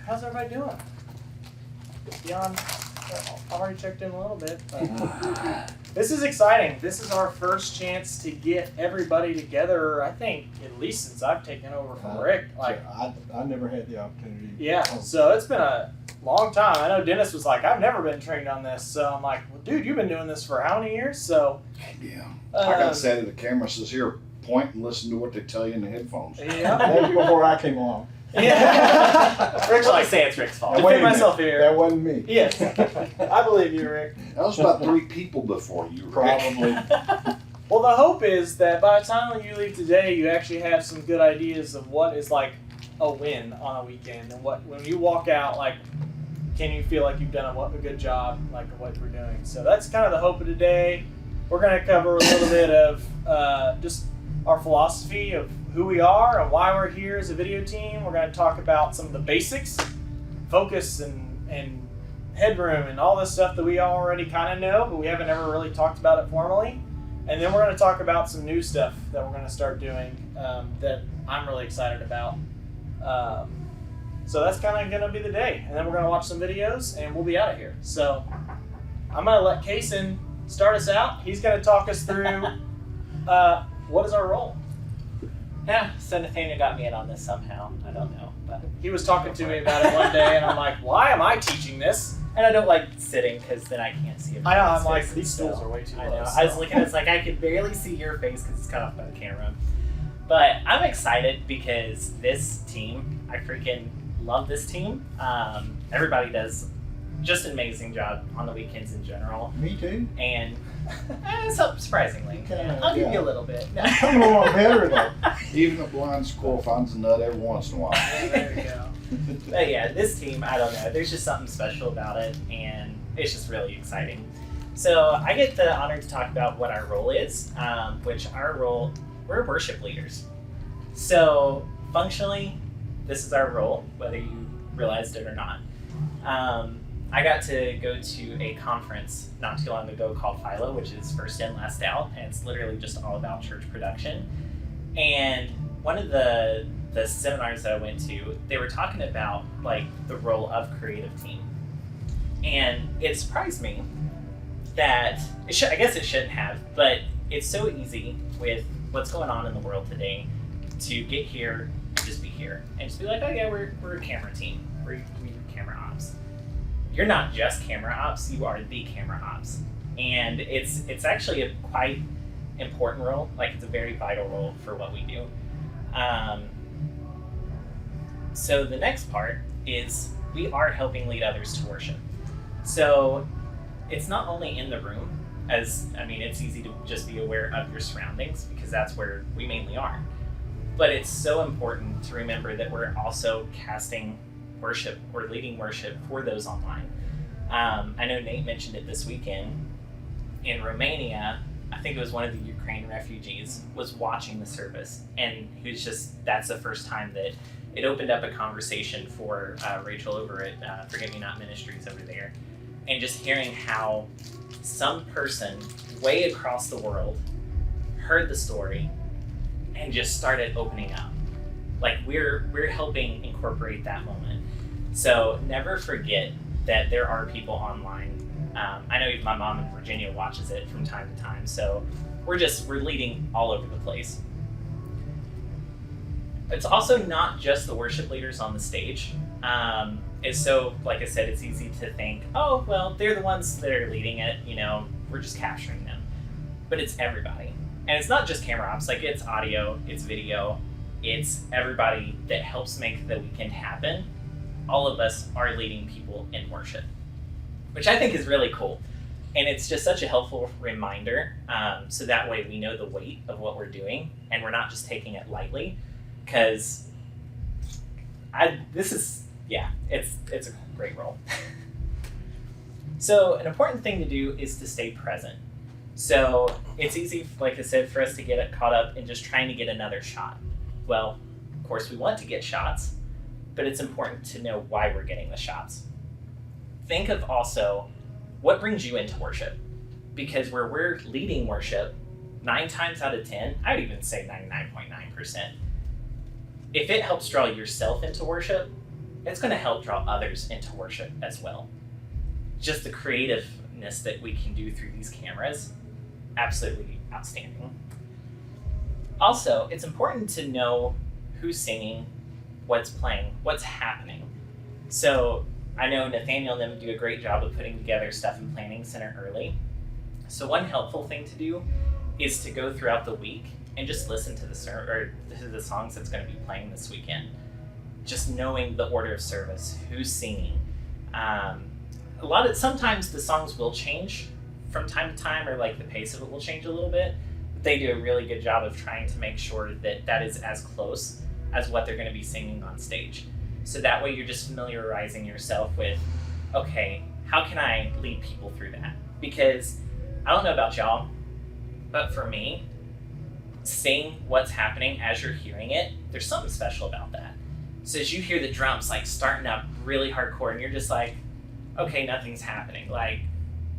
how's everybody doing? Beyond, I already checked in a little bit, but this is exciting. This is our first chance to get everybody together, I think, at least since I've taken over from Rick. Like, I never had the opportunity. yeah, so it's been a long time. I know Dennis was like, I've never been trained on this. So I'm like, well, dude, you've been doing this for how many years? So, Yeah. I got set at the camera, says here, point and listen to what they tell you in the headphones. Yeah. That was before I came along. Yeah. Rick's Well, I like, say it's Rick's fault. I Wait fit a minute. myself here. That wasn't me. Yes. I believe you, Rick. That was about 3 people before you, Rick. Probably. Well, the hope is that by the time you leave today, you actually have some good ideas of what is like a win on a weekend, and what when you walk out, like, can you feel like you've done a good job, like what we're doing. So that's kind of the hope of today. We're going to cover a little bit of just our philosophy of who we are and why we're here as a video team. We're going to talk about some of the basics, focus and headroom and all this stuff that we already kind of know, but we haven't ever really talked about it formally. And then we're going to talk about some new stuff that we're going to start doing that I'm really excited about. So that's kind of going to be the day. And then we're going to watch some videos and we'll be out of here. So I'm going to let Kaysen start us out. He's going to talk us through what is our role. Yeah, so Nathaniel got me in on this somehow. I don't know, but He was talking to me about it one day and I'm like, why am I teaching this? and I don't like sitting because then I can't see. I know, I'm everybody's like, faces, these stools so- are way too I low. know. so- I was looking, it's like I could barely see your face because it's cut off by the camera. But I'm excited because this team, I freaking love this team. Everybody does just an amazing job on the weekends in general, Me too. and so surprisingly, Kinda, I'll give yeah. you a little bit. Coming along better though. Even a blind squirrel finds a nut every once in a while. Yeah, there you go. But yeah, this team, I don't know. There's just something special about it, and it's just really exciting. So I get the honor to talk about what our role is, which our role, we're worship leaders. So functionally, this is our role, whether you realized it or not. I got to go to a conference not too long ago called Philo, which is First In, Last Out, and it's literally just all about church production. And one of the seminars that I went to, they were talking about like the role of creative team. And it surprised me that, I guess it shouldn't have, but it's so easy with what's going on in the world today to get here and just be here. And just be like, oh yeah, we're a camera team. We do camera ops. You're not just camera ops, you are the camera ops. And it's actually a quite important role, like it's a very vital role for what we do. So the next part is we are helping lead others to worship. So it's not only in the room, it's easy to just be aware of your surroundings because that's where we mainly are. But it's so important to remember that we're also casting worship or leading worship for those online. I know Nate mentioned it this weekend. In Romania, I think it was one of the Ukraine refugees was watching the service, and he was just, that's the first time that it opened up a conversation for Rachel over at Forget Me Not Ministries over there, and just hearing how some person way across the world heard the story and just started opening up. Like we're helping incorporate that moment. So never forget that there are people online. I know even my mom in Virginia watches it from time to time. So we're leading all over the place. It's also not just the worship leaders on the stage. It's so, like I said, it's easy to think, oh, well, they're the ones that are leading it, we're just capturing them. But it's everybody. And it's not just camera ops, like it's audio, it's video, it's everybody that helps make the weekend happen. All of us are leading people in worship, which I think is really cool. And it's just such a helpful reminder, so that way we know the weight of what we're doing and we're not just taking it lightly, because it's a great role. So an important thing to do is to stay present. So it's easy, like I said, for us to get caught up in just trying to get another shot. Well, of course we want to get shots, but it's important to know why we're getting the shots. Think of also what brings you into worship, because where we're leading worship, 9 times out of 10, I would even say 99.9%, if it helps draw yourself into worship, it's going to help draw others into worship as well. Just the creativeness that we can do through these cameras, absolutely outstanding. Also, it's important to know who's singing, what's playing, what's happening. So I know Nathaniel and them do a great job of putting together stuff in Planning Center early. So one helpful thing to do is to go throughout the week and just listen to the songs that's going to be playing this weekend. Just knowing the order of service, who's singing. Sometimes the songs will change from time to time, or like the pace of it will change a little bit. But they do a really good job of trying to make sure that that is as close as what they're going to be singing on stage. So that way you're just familiarizing yourself with, okay, how can I lead people through that? Because I don't know about y'all, but for me, seeing what's happening as you're hearing it, there's something special about that. So as you hear the drums like starting up really hardcore and you're just like, okay, nothing's happening.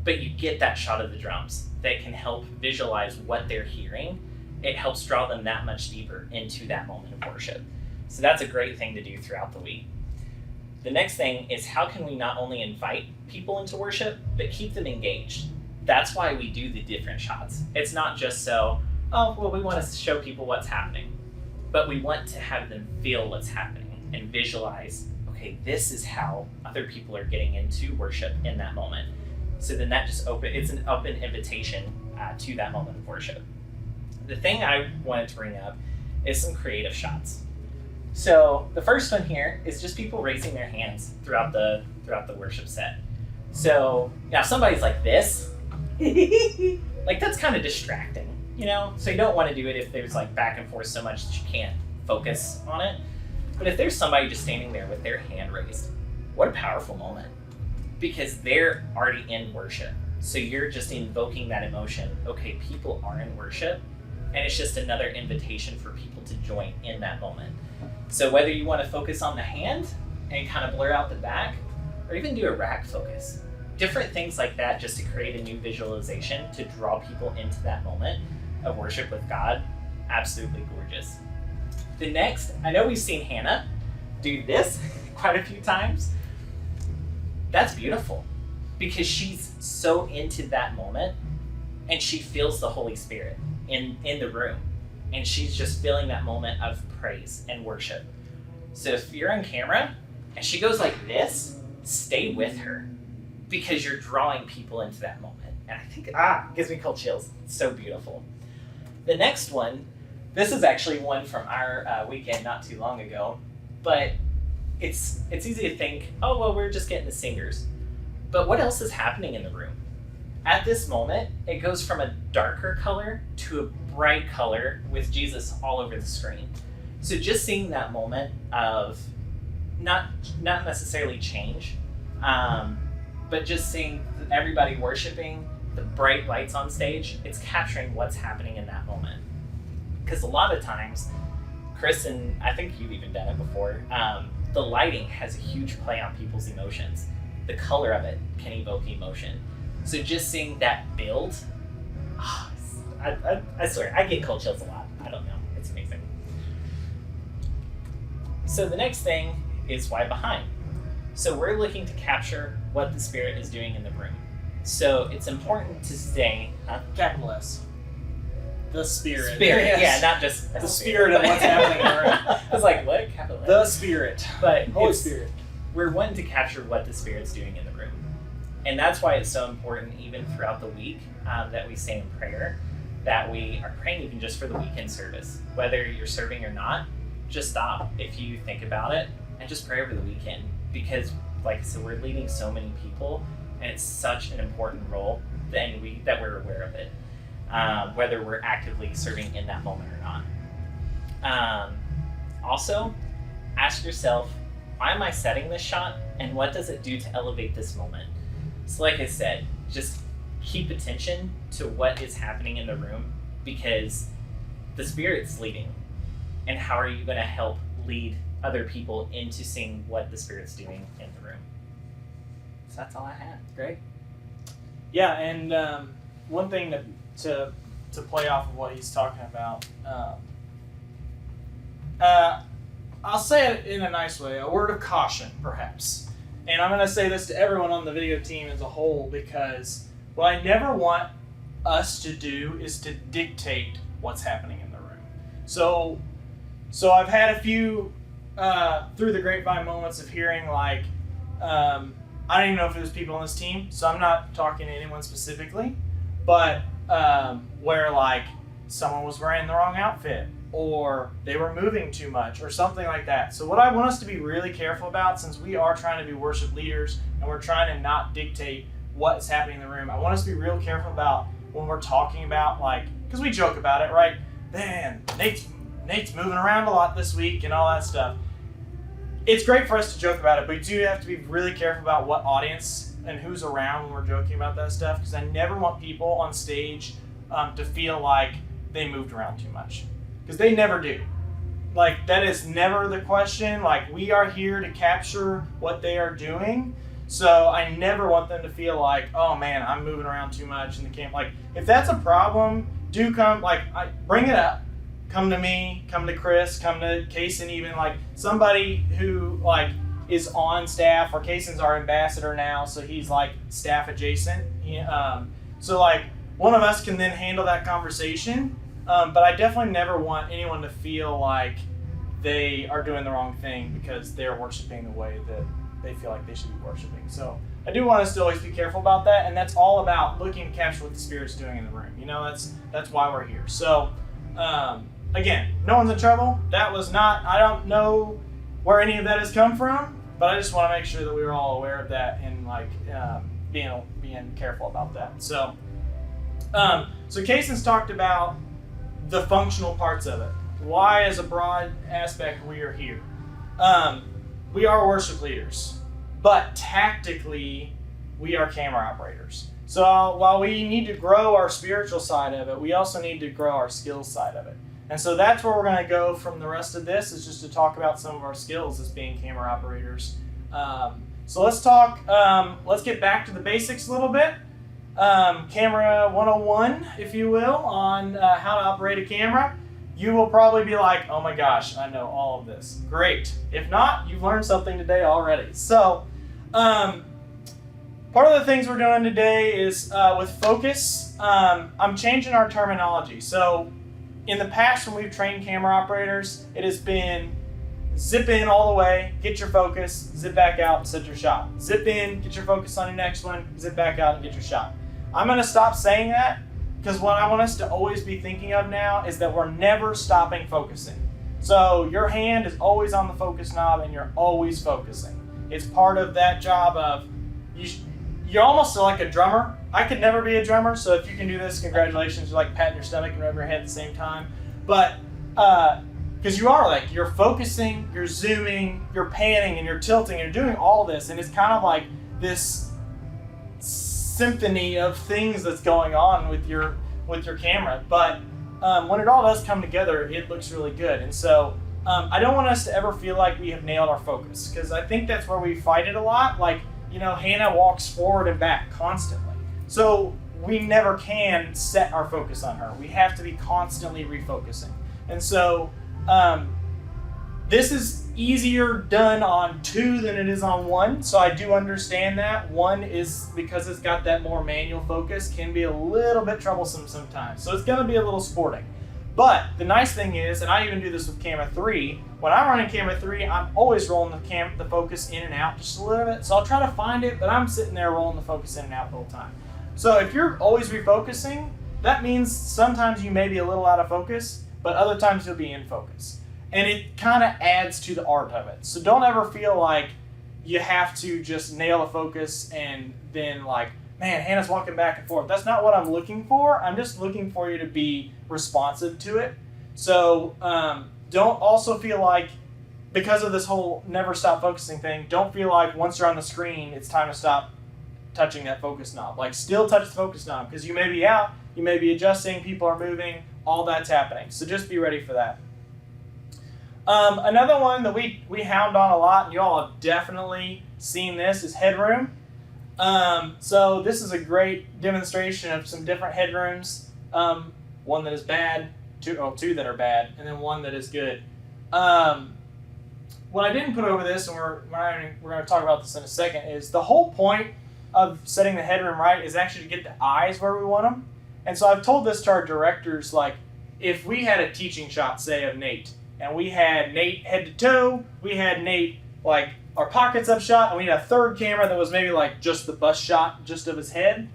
But you get that shot of the drums that can help visualize what they're hearing. It helps draw them that much deeper into that moment of worship. So that's a great thing to do throughout the week. The next thing is, how can we not only invite people into worship, but keep them engaged? That's why we do the different shots. It's not just so, oh, well, we want to show people what's happening, but we want to have them feel what's happening and visualize, okay, this is how other people are getting into worship in that moment. So then that just it's an open invitation to that moment of worship. The thing I wanted to bring up is some creative shots. So the first one here is just people raising their hands throughout the worship set. So now somebody's like this, like that's kind of distracting, you know? So you don't want to do it if there's like back and forth so much that you can't focus on it. But if there's somebody just standing there with their hand raised, what a powerful moment. Because they're already in worship. So you're just invoking that emotion. Okay, people are in worship, and it's just another invitation for people to join in that moment. So whether you want to focus on the hand and kind of blur out the back, or even do a rack focus, different things like that just to create a new visualization to draw people into that moment of worship with God, absolutely gorgeous. The next, I know we've seen Hannah do this quite a few times. That's beautiful because she's so into that moment and she feels the Holy Spirit in the room, and she's just feeling that moment of praise and worship. So if you're on camera and she goes like this, stay with her because you're drawing people into that moment. And I think, it gives me cold chills. It's so beautiful. The next one, this is actually one from our weekend not too long ago, but it's easy to think, oh, well, we're just getting the singers. But what else is happening in the room? At this moment, it goes from a darker color to a bright color with Jesus all over the screen. So just seeing that moment of not necessarily change, but just seeing everybody worshiping, the bright lights on stage, it's capturing what's happening in that moment. Because a lot of times, Chris, and I think you've even done it before, the lighting has a huge play on people's emotions. The color of it can evoke emotion. So just seeing that build, I swear, I get cold chills a lot. I don't know, it's amazing. So the next thing is why behind. So we're looking to capture what the Spirit is doing in the room. So it's important to stay, Capital S. The Spirit. Yes. Yeah, not just the Spirit of what's happening in the room. I was like, what? Capital S? The Spirit. But Holy Spirit. We're wanting to capture what the Spirit's doing in the room. And that's why it's so important, even throughout the week, that we say in prayer, that we are praying even just for the weekend service. Whether you're serving or not, just stop if you think about it and just pray over the weekend. Because, like I said, we're leading so many people, and it's such an important role that we're aware of it, whether we're actively serving in that moment or not. Also, ask yourself, why am I setting this shot, and what does it do to elevate this moment? So like I said, just keep attention to what is happening in the room, because the Spirit's leading. And how are you going to help lead other people into seeing what the Spirit's doing in the room? So that's all I had. Great. Yeah, and one thing to play off of what he's talking about, I'll say it in a nice way, a word of caution, perhaps. And I'm going to say this to everyone on the video team as a whole, because what I never want us to do is to dictate what's happening in the room. So I've had a few through the grapevine moments of hearing like, I don't even know if it was people on this team, so I'm not talking to anyone specifically, but where like someone was wearing the wrong outfit, or they were moving too much, or something like that. So what I want us to be really careful about, since we are trying to be worship leaders and we're trying to not dictate what's happening in the room, I want us to be real careful about when we're talking about, like, because we joke about it, right? Man, Nate's moving around a lot this week and all that stuff. It's great for us to joke about it, but we do have to be really careful about what audience and who's around when we're joking about that stuff, because I never want people on stage to feel like they moved around too much, because they never do. Like, that is never the question. Like, we are here to capture what they are doing, so I never want them to feel like, oh man, I'm moving around too much in the camp. Like, if that's a problem, do come, like, bring it up. Come to me, come to Chris, come to Kaysen, even like somebody who like is on staff, or Kaysen's our ambassador now, so he's like staff adjacent. So like one of us can then handle that conversation. But I definitely never want anyone to feel like they are doing the wrong thing because they're worshiping the way that they feel like they should be worshiping. So I do want us to always be careful about that, and that's all about looking to capture what the Spirit's doing in the room. You know, that's why we're here. So again, no one's in trouble. That was not, I don't know where any of that has come from, but I just want to make sure that we were all aware of that and like being careful about that. So Kaysen's talked about the functional parts of it. Why, as a broad aspect, we are here. We are worship leaders, but tactically, we are camera operators. So while we need to grow our spiritual side of it, we also need to grow our skills side of it. And so that's where we're going to go from the rest of this, is just to talk about some of our skills as being camera operators. So let's talk, let's get back to the basics a little bit. Camera 101, if you will, on how to operate a camera. You will probably be like, oh my gosh, I know all of this. Great. If not, you've learned something today already. So part of the things we're doing today is with focus, I'm changing our terminology. So in the past, when we've trained camera operators, it has been zip in all the way, get your focus, zip back out, and set your shot. Zip in, get your focus on your next one, zip back out, and get your shot. I'm going to stop saying that, because what I want us to always be thinking of now is that we're never stopping focusing. So your hand is always on the focus knob, and you're always focusing. It's part of that job of, you're almost like a drummer. I could never be a drummer, so if you can do this, congratulations. You're like patting your stomach and rubbing your head at the same time. But, because you are like, you're focusing, you're zooming, you're panning, and you're tilting, and you're doing all this, and it's kind of like this symphony of things that's going on with your camera. But when it all does come together, it looks really good. And so I don't want us to ever feel like we have nailed our focus, because I think that's where we fight it a lot. Like, you know, Hannah walks forward and back constantly. So we never can set our focus on her. We have to be constantly refocusing. And so this is easier done on 2 than it is on 1. So I do understand that. 1 is, because it's got that more manual focus, can be a little bit troublesome sometimes. So it's going to be a little sporting. But the nice thing is, and I even do this with camera 3, when I'm running camera 3, I'm always rolling the focus in and out just a little bit. So I'll try to find it, but I'm sitting there rolling the focus in and out the whole time. So if you're always refocusing, that means sometimes you may be a little out of focus, but other times you'll be in focus. And it kind of adds to the art of it. So don't ever feel like you have to just nail a focus and then like, man, Hannah's walking back and forth. That's not what I'm looking for. I'm just looking for you to be responsive to it. So don't also feel like, because of this whole never stop focusing thing, don't feel like once you're on the screen, it's time to stop touching that focus knob. Like, still touch the focus knob, because you may be out, you may be adjusting, people are moving, all that's happening. So just be ready for that. Another one that we hound on a lot, and you all have definitely seen this, is headroom. So this is a great demonstration of some different headrooms. One that is bad, two that are bad, and then one that is good. what I didn't put over this, and we're going to talk about this in a second, is the whole point of setting the headroom right is actually to get the eyes where we want them. And so I've told this to our directors, like, if we had a teaching shot, say, of Nate, and we had Nate head to toe, we had Nate, like, our pockets up shot, and we had a third camera that was maybe, like, just the bust shot, just of his head.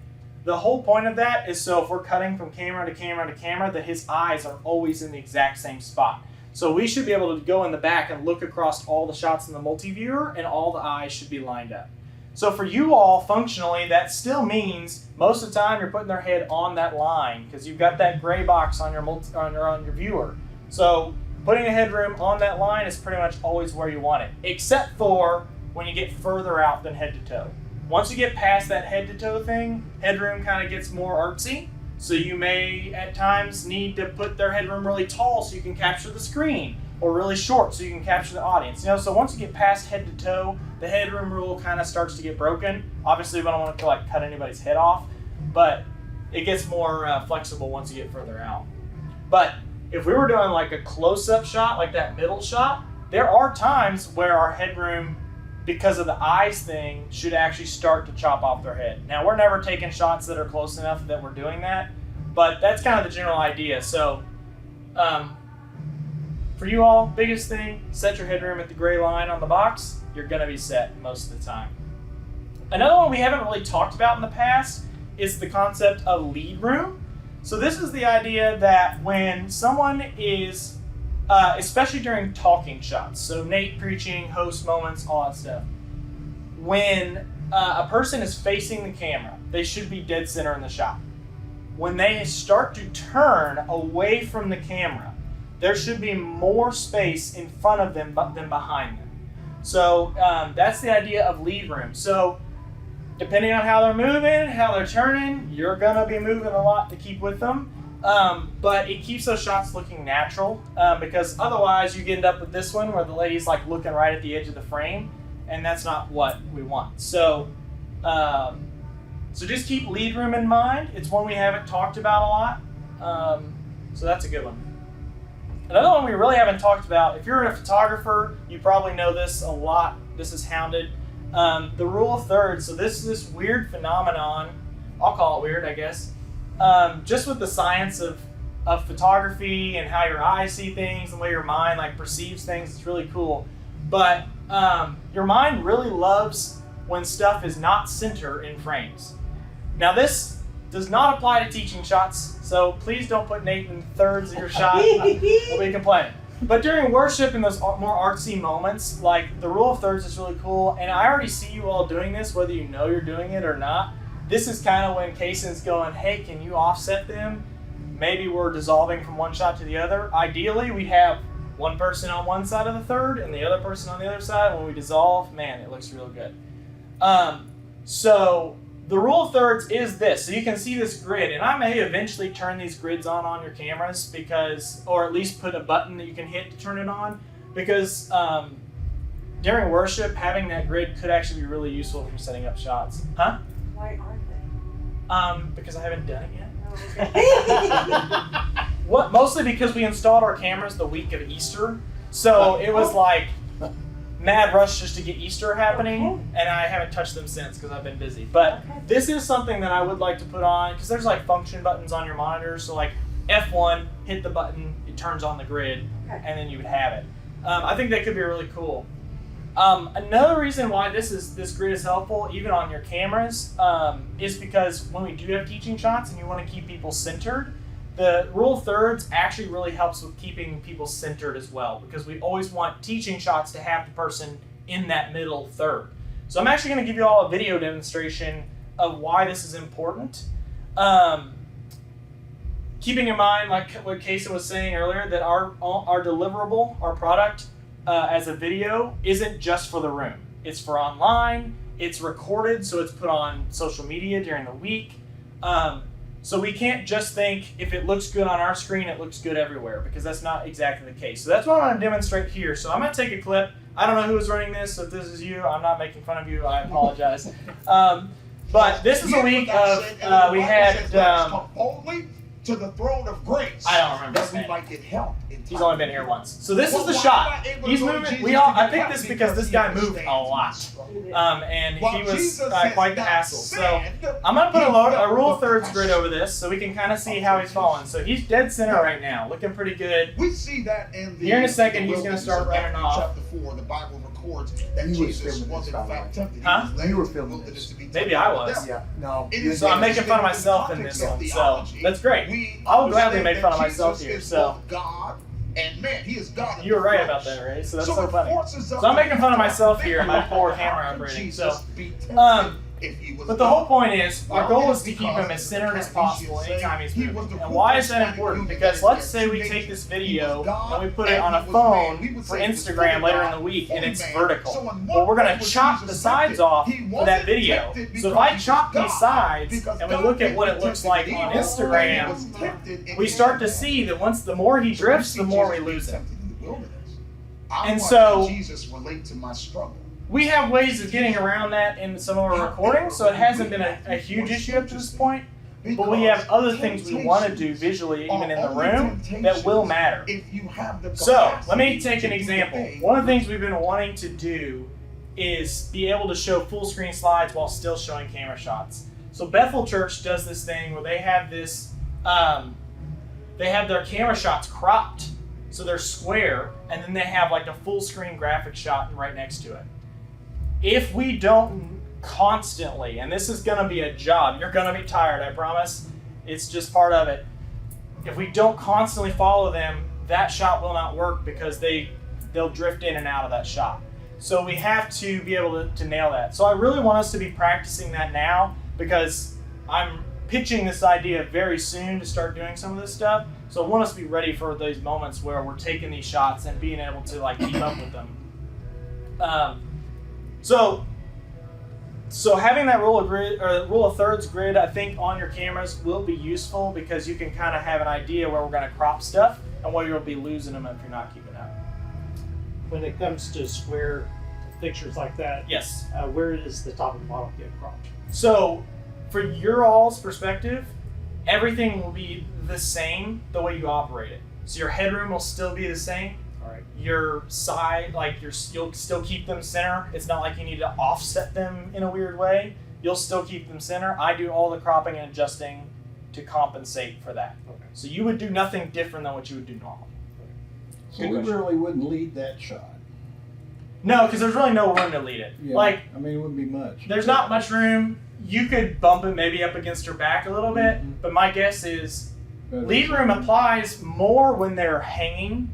The whole point of that is so if we're cutting from camera to camera to camera, that his eyes are always in the exact same spot. So we should be able to go in the back and look across all the shots in the multi-viewer, and all the eyes should be lined up. So for you all, functionally, that still means most of the time you're putting their head on that line because you've got that gray box on your viewer. So putting a headroom on that line is pretty much always where you want it, except for when you get further out than head to toe. Once you get past that head to toe thing, headroom kind of gets more artsy. So you may at times need to put their headroom really tall so you can capture the screen, or really short so you can capture the audience. So once you get past head to toe, the headroom rule kind of starts to get broken. Obviously, we don't want to like cut anybody's head off, but it gets more flexible once you get further out. But if we were doing like a close-up shot, like that middle shot, there are times where our headroom, because of the eyes thing, should actually start to chop off their head. Now, we're never taking shots that are close enough that we're doing that, but that's kind of the general idea. So, for you all, biggest thing, set your headroom at the gray line on the box. You're going to be set most of the time. Another one we haven't really talked about in the past is the concept of lead room. So this is the idea that when someone is, especially during talking shots, so Nate preaching, host moments, all that stuff, when a person is facing the camera, they should be dead center in the shot. When they start to turn away from the camera, there should be more space in front of them than behind them. So that's the idea of lead room. So depending on how they're moving, how they're turning, you're gonna be moving a lot to keep with them. But it keeps those shots looking natural because otherwise you end up with this one where the lady's like looking right at the edge of the frame, and that's not what we want. So, so just keep lead room in mind. It's one we haven't talked about a lot. So that's a good one. Another one we really haven't talked about, if you're a photographer, you probably know this a lot. This is hounded. The rule of thirds. So this is this weird phenomenon. I'll call it weird, I guess. Just with the science of photography and how your eyes see things and the way your mind like perceives things, it's really cool. But your mind really loves when stuff is not center in frames. Now this does not apply to teaching shots, so please don't put Nate in thirds of your shot. We'll be complaining. But during worship and those more artsy moments, like the rule of thirds is really cool, and I already see you all doing this, whether you know you're doing it or not. This is kind of when Kaysen's going, hey, can you offset them? Maybe we're dissolving from one shot to the other. Ideally, we have one person on one side of the third and the other person on the other side. When we dissolve, man, it looks real good. So the rule of thirds is this. So you can see this grid, and I may eventually turn these grids on your cameras because, or at least put a button that you can hit to turn it on, because during worship, having that grid could actually be really useful for setting up shots. Huh? Why aren't they? Because I haven't done it yet. Oh, okay. What? Mostly because we installed our cameras the week of Easter, so it was like mad rush just to get Easter happening, and I haven't touched them since because I've been busy. But this is something that I would like to put on because there's like function buttons on your monitor. So like F1, hit the button, it turns on the grid, and then you would have it. I think that could be really cool. Another reason why this grid is helpful, even on your cameras, is because when we do have teaching shots and you want to keep people centered, the rule of thirds actually really helps with keeping people centered as well, because we always want teaching shots to have the person in that middle third. So I'm actually going to give you all a video demonstration of why this is important. Keeping in mind, like what Kaysen was saying earlier, that our deliverable, our product, as a video isn't just for the room. It's for online, it's recorded, so it's put on social media during the week. So we can't just think if it looks good on our screen, it looks good everywhere, because that's not exactly the case. So that's what I'm going to demonstrate here. So I'm going to take a clip. I don't know who is running this, so if this is you, I'm not making fun of you, I apologize. But this is a week of, we had... to the throne of grace. I don't remember his that we name. might get help in He's time only of been here need. once. So this is Well, the why shot. am I able to He's go to moving. Jesus We all. to I get think help? this because this guy moved a lot. And While he was Jesus quite has the not hassle. So sinned, I'm gonna put he a felt rule of the thirds grid passion over this so we can kind of see how he's falling. So he's dead center right now, looking pretty good. We see that in the Here in a second, the he's gonna wilderness start of running Matthew off. Chapter 4, the Bible records that You was Jesus filming was this, in by the fact way. tempted. He Huh? was led You were into the filming wilderness this. to be Maybe tempted I by the was. devil. Yeah, no. It you is So I'm didn't. making fun of myself in context this of one. So theology. that's great. We I'll gladly understand make fun of that myself Jesus here, is so- both God and man. He is God. in You were the right flesh. about that, right? So that's so it funny. forces us So I'm to making fun of myself think here, my about poor how camera could operating. Jesus So, be tempted if he was but the God? whole point is, our Well, goal it's is to keep because him as centered as the possible Patriots anytime he's say he was moving. the And why is quickest that man important? human Because that let's has say we two take natures. this He video was God and we put it and on he a was phone man. We would for say he was Instagram fully later in God, the week and fully it's man. vertical. So in one Well, we're gonna way was chop Jesus the sides tempted. off He for that wasn't video. tempted So if because I he was chop God, these sides because and we God look at can what be it looks tempted like in on evil. Instagram, He was tempted in we start to evil. see that once the more he drifts, See the more we Jesus lose him. tempted in the wilderness. I And watched so- Jesus relate to my struggle. We have ways of getting around that in some of our recordings, so it hasn't been a huge issue up to this point. But we have other things we want to do visually, even in the room, that will matter. If you have the So, let me capacity take an to do the example. thing, One of the things we've been wanting to do is be able to show full screen slides while still showing camera shots. So Bethel Church does this thing where they have this, they have their camera shots cropped, so they're square, and then they have like a full screen graphic shot right next to it. If we don't constantly, and this is gonna be a job, you're gonna be tired, I promise. It's just part of it. If we don't constantly follow them, that shot will not work because they'll drift in and out of that shot. So we have to be able to nail that. So I really want us to be practicing that now because I'm pitching this idea very soon to start doing some of this stuff. So I want us to be ready for those moments where we're taking these shots and being able to like keep up with them. So having that rule of thirds grid, I think on your cameras will be useful because you can kind of have an idea where we're going to crop stuff and where you'll be losing them if you're not keeping up. When it comes to square pictures like that, Yes. where does the top and bottom get cropped? So for your all's perspective, everything will be the same the way you operate it. So your headroom will still be the same. All right. Your side, like you'll still keep them center. It's not like you need to offset them in a weird way. You'll still keep them center. I do all the cropping and adjusting to compensate for that. Okay. So you would do nothing different than what you would do normally. So we really wouldn't lead that shot. No, because there's really no room to lead it. Yeah. Like I mean, it wouldn't be much. there's not much room. You could bump it maybe up against her back a little bit, Mhm. but my guess is But lead room applies more when they're hanging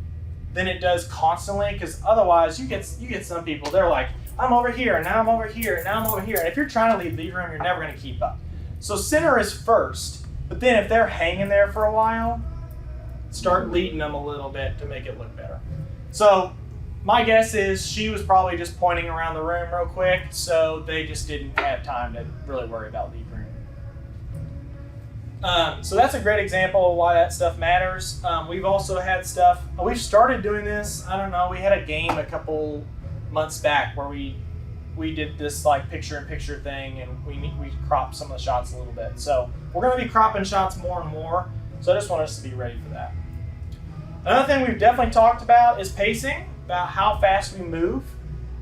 than it does constantly, because otherwise you get some people, they're like, I'm over here, and now I'm over here, and now I'm over here. And if you're trying to lead room, you're never going to keep up. So center is first, but then if they're hanging there for a while, start leading them a little bit to make it look better. So my guess is she was probably just pointing around the room real quick, so they just didn't have time to really worry about lead room. So that's a great example of why that stuff matters. We've also had stuff, we've started doing this, I don't know, we had a game a couple months back where we did this like picture-in-picture thing and we cropped some of the shots a little bit. So we're going to be cropping shots more and more, so I just want us to be ready for that. Another thing we've definitely talked about is pacing, about how fast we move.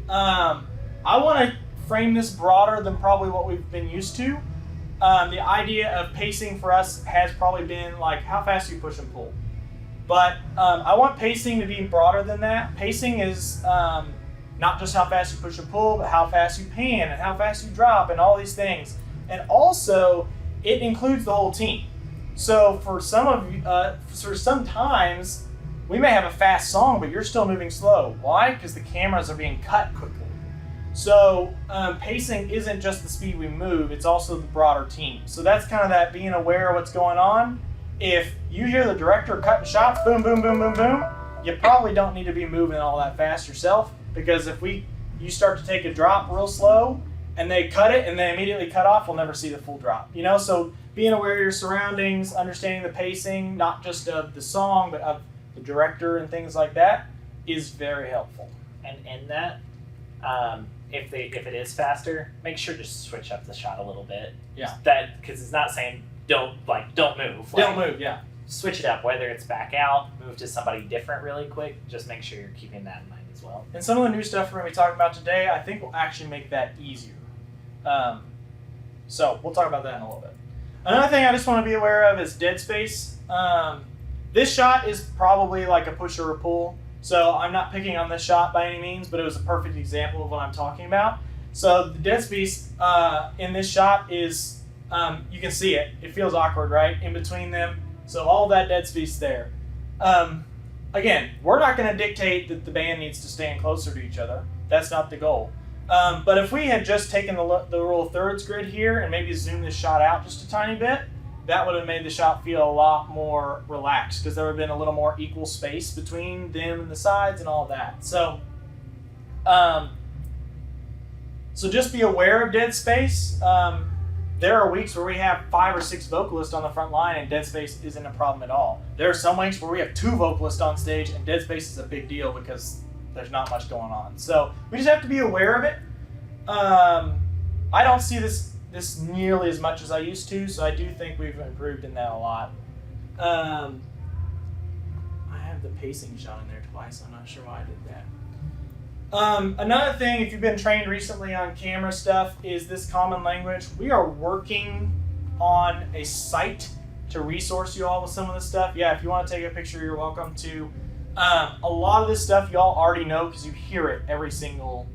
I want to frame this broader than probably what we've been used to. The idea of pacing for us has probably been like how fast you push and pull. But I want pacing to be broader than that. Pacing is not just how fast you push and pull, but how fast you pan and how fast you drop and all these things. And also, it includes the whole team. So for some of you, sometimes we may have a fast song, but you're still moving slow. Why? Because the cameras are being cut quickly. So pacing isn't just the speed we move, it's also the broader team. So that's kind of that being aware of what's going on. If you hear the director cutting shots, boom, boom, boom, boom, boom, you probably don't need to be moving all that fast yourself, because if you start to take a drop real slow and they cut it and they immediately cut off, we'll never see the full drop. You know, so being aware of your surroundings, understanding the pacing, not just of the song, but of the director and things like that, is very helpful. And in that, if it is faster, make sure to switch up the shot a little bit. Yeah. That because it's not saying don't move. Don't move. Yeah. Switch it up, whether it's back out, move to somebody different really quick. Just make sure you're keeping that in mind as well. And some of the new stuff we're going to be talking about today, I think will actually make that easier. So we'll talk about that in a little bit. Another thing I just want to be aware of is dead space. This shot is probably like a push or a pull. So I'm not picking on this shot by any means, but it was a perfect example of what I'm talking about. So the dead space in this shot is, you can see it. It feels awkward, right? In between them. So all that dead space there. Again, we're not going to dictate that the band needs to stand closer to each other. That's not the goal. But if we had just taken the rule of thirds grid here and maybe zoomed this shot out just a tiny bit, that would have made the shot feel a lot more relaxed because there would have been a little more equal space between them and the sides and all that. So, so just be aware of dead space. There are weeks where we have 5 or 6 vocalists on the front line and dead space isn't a problem at all. There are some weeks where we have 2 vocalists on stage and dead space is a big deal because there's not much going on. So we just have to be aware of it. I don't see this nearly as much as I used to, so I do think we've improved in that a lot. I have the pacing shot in there twice. I'm not sure why I did that. Another thing, if you've been trained recently on camera stuff, is this common language. We are working on a site to resource you all with some of this stuff. Yeah, if you want to take a picture, you're welcome to. A lot of this stuff y'all already know because you hear it every single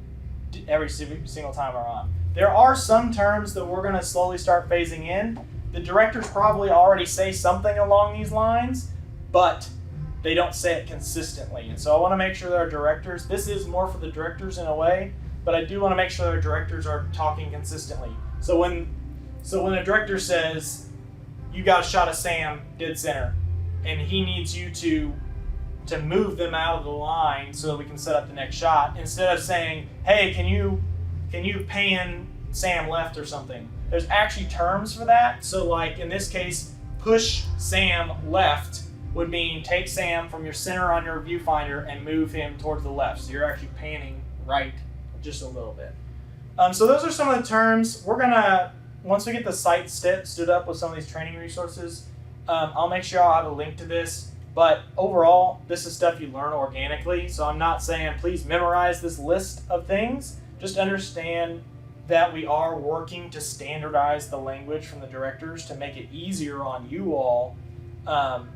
time we're on. There are some terms that we're going to slowly start phasing in. The directors probably already say something along these lines, but they don't say it consistently. And so I want to make sure that our directors, this is more for the directors in a way, but I do want to make sure that our directors are talking consistently. So when a director says, you got a shot of Sam dead center, and he needs you to move them out of the line so that we can set up the next shot, instead of saying, hey, can you pan Sam left or something? There's actually terms for that. So like in this case, push Sam left would mean take Sam from your center on your viewfinder and move him towards the left. So you're actually panning right just a little bit. So those are some of the terms. We're gonna, once we get the site stood up with some of these training resources, I'll make sure I'll have a link to this. But overall, this is stuff you learn organically. So I'm not saying please memorize this list of things. Just understand that we are working to standardize the language from the directors to make it easier on you all.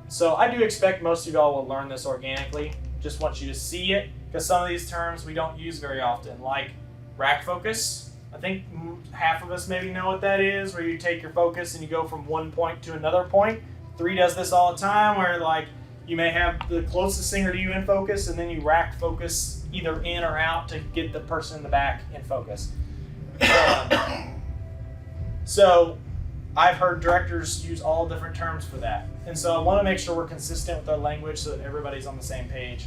So I do expect most of y'all will learn this organically. Just want you to see it, because some of these terms we don't use very often, like rack focus. I think half of us maybe know what that is, where you take your focus and you go from one point to another point. 3 does this all the time, where like you may have the closest singer to you in focus, and then you rack focus either in or out to get the person in the back in focus. So I've heard directors use all different terms for that. And so I want to make sure we're consistent with our language so that everybody's on the same page.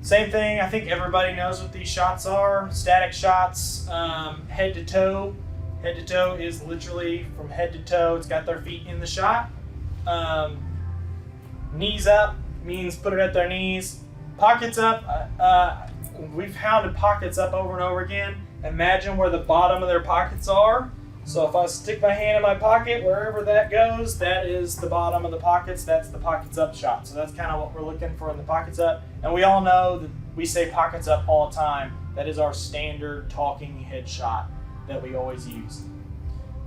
Same thing, I think everybody knows what these shots are. Static shots, head to toe. Head to toe is literally from head to toe. It's got their feet in the shot. Knees up means put it at their knees. Pockets up, we've hounded pockets up over and over again. Imagine where the bottom of their pockets are. So if I stick my hand in my pocket, wherever that goes, that is the bottom of the pockets. That's the pockets up shot. So that's kind of what we're looking for in the pockets up. And we all know that we say pockets up all the time. That is our standard talking head shot that we always use.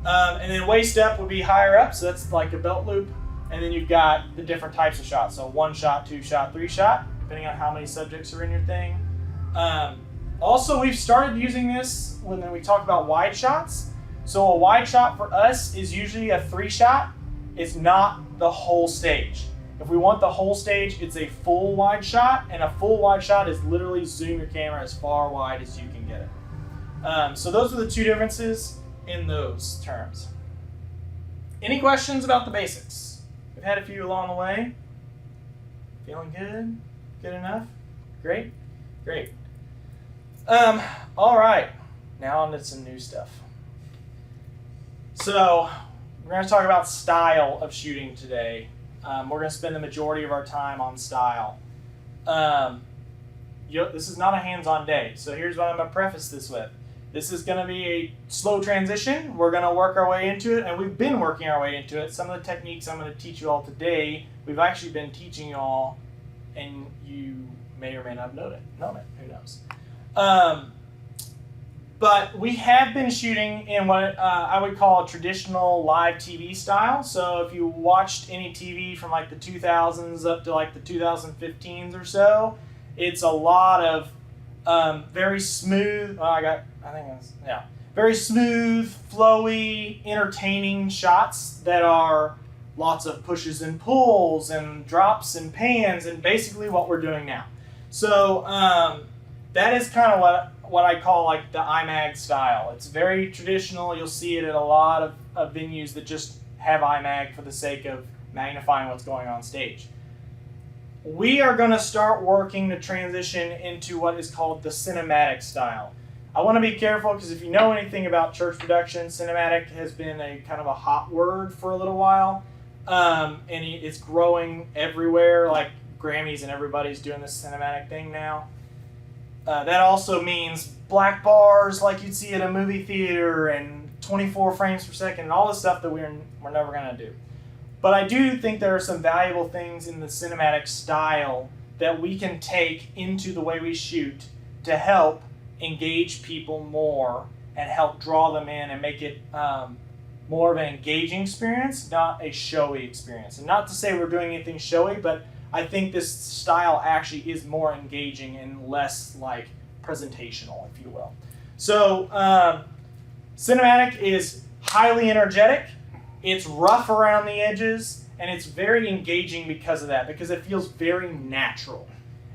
And then waist up would be higher up. So that's like a belt loop. And then you've got the different types of shots. So 1 shot, 2 shot, 3 shot, depending on how many subjects are in your thing. Also, we've started using this when we talk about wide shots. So a wide shot for us is usually a 3 shot. It's not the whole stage. If we want the whole stage, it's a full wide shot, and a full wide shot is literally zoom your camera as far wide as you can get it. So those are the 2 differences in those terms. Any questions about the basics? We've had a few along the way. Feeling good? Good enough? Great? Great. All right, now on to some new stuff. So we're going to talk about style of shooting today. We're going to spend the majority of our time on style. This is not a hands-on day, so here's what I'm going to preface this with. This is going to be a slow transition. We're going to work our way into it, and we've been working our way into it. Some of the techniques I'm going to teach you all today, we've actually been teaching you all, and you may or may not have known it. Who knows? But we have been shooting in what I would call a traditional live TV style. So if you watched any TV from like the 2000s up to like the 2015s or so, it's a lot of very smooth. Very smooth, flowy, entertaining shots that are lots of pushes and pulls and drops and pans, and basically what we're doing now. So that is kind of what I call like the IMAG style. It's very traditional. You'll see it at a lot of venues that just have IMAG for the sake of magnifying what's going on stage. We are going to start working to transition into what is called the cinematic style. I want to be careful because if you know anything about church production, cinematic has been a kind of a hot word for a little while, and it's growing everywhere. Like Grammys and everybody's doing this cinematic thing now. That also means black bars like you'd see at a movie theater and 24 frames per second and all the stuff that we're never going to do. But I do think there are some valuable things in the cinematic style that we can take into the way we shoot to help engage people more and help draw them in and make it more of an engaging experience, not a showy experience. And not to say we're doing anything showy, but I think this style actually is more engaging and less like presentational, if you will. So cinematic is highly energetic. It's rough around the edges, and it's very engaging because of that, because it feels very natural.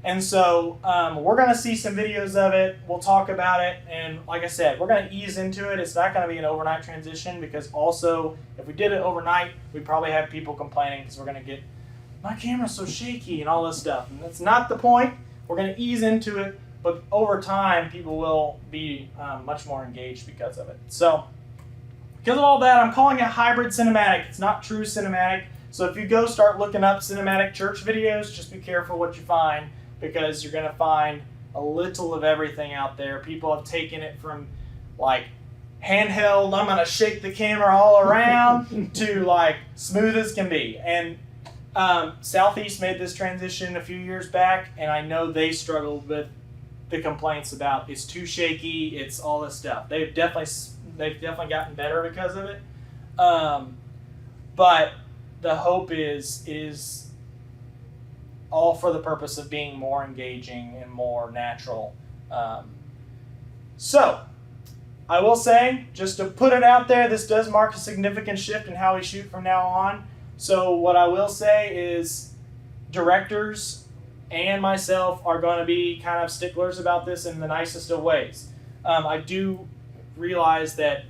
And so we're going to see some videos of it. We'll talk about it. And like I said, we're going to ease into it. It's not going to be an overnight transition, because also if we did it overnight, we'd probably have people complaining because we're going to get, my camera's so shaky and all this stuff. And that's not the point. We're going to ease into it. But over time, people will be much more engaged because of it. So because of all that, I'm calling it hybrid cinematic. It's not true cinematic. So if you go start looking up cinematic church videos, just be careful what you find, because you're going to find a little of everything out there. People have taken it from like handheld, I'm going to shake the camera all around, to like smooth as can be. And Southeast made this transition a few years back, and I know they struggled with the complaints about it's too shaky, it's all this stuff. They've definitely gotten better because of it. But the hope is all for the purpose of being more engaging and more natural. So I will say, just to put it out there, this does mark a significant shift in how we shoot from now on. So what I will say is directors and myself are going to be kind of sticklers about this in the nicest of ways. I do realize that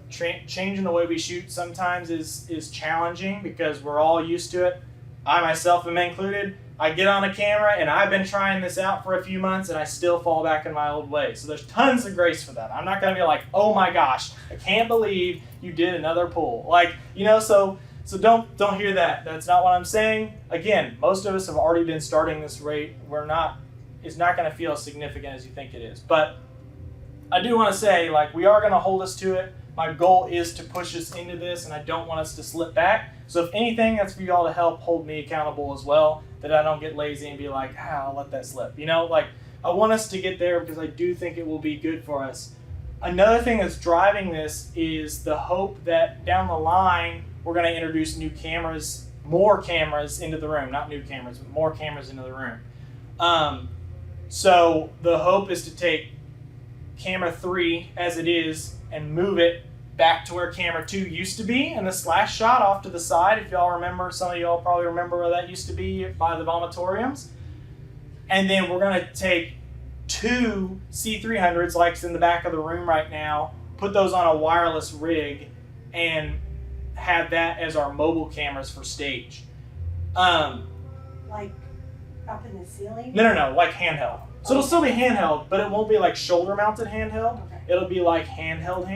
changing the way we shoot sometimes is challenging, because we're all used to it. I myself am included. I get on a camera and I've been trying this out for a few months and I still fall back in my old ways. So there's tons of grace for that. I'm not going to be like, oh my gosh, I can't believe you did another pull. Like, so don't hear that. That's not what I'm saying. Again, most of us have already been starting this rate. It's not going to feel as significant as you think it is. But I do want to say, like, we are going to hold us to it. My goal is to push us into this, and I don't want us to slip back. So if anything, that's for y'all to help hold me accountable as well, that I don't get lazy and be like, I'll let that slip. Like, I want us to get there because I do think it will be good for us. Another thing that's driving this is the hope that down the line, we're going to introduce new cameras, more cameras into the room. Not new cameras, but more cameras into the room. So the hope is to take camera 3 as it is and move it back to where camera 2 used to be, and this last shot off to the side, if y'all remember, some of y'all probably remember where that used to be by the vomitoriums. And then we're going to take 2 C300s, like it's in the back of the room right now, put those on a wireless rig, and have that as our mobile cameras for stage. Like up in the ceiling? No, like handheld. So it'll still be handheld, but it won't be like shoulder-mounted handheld. Okay. It'll be like handheld.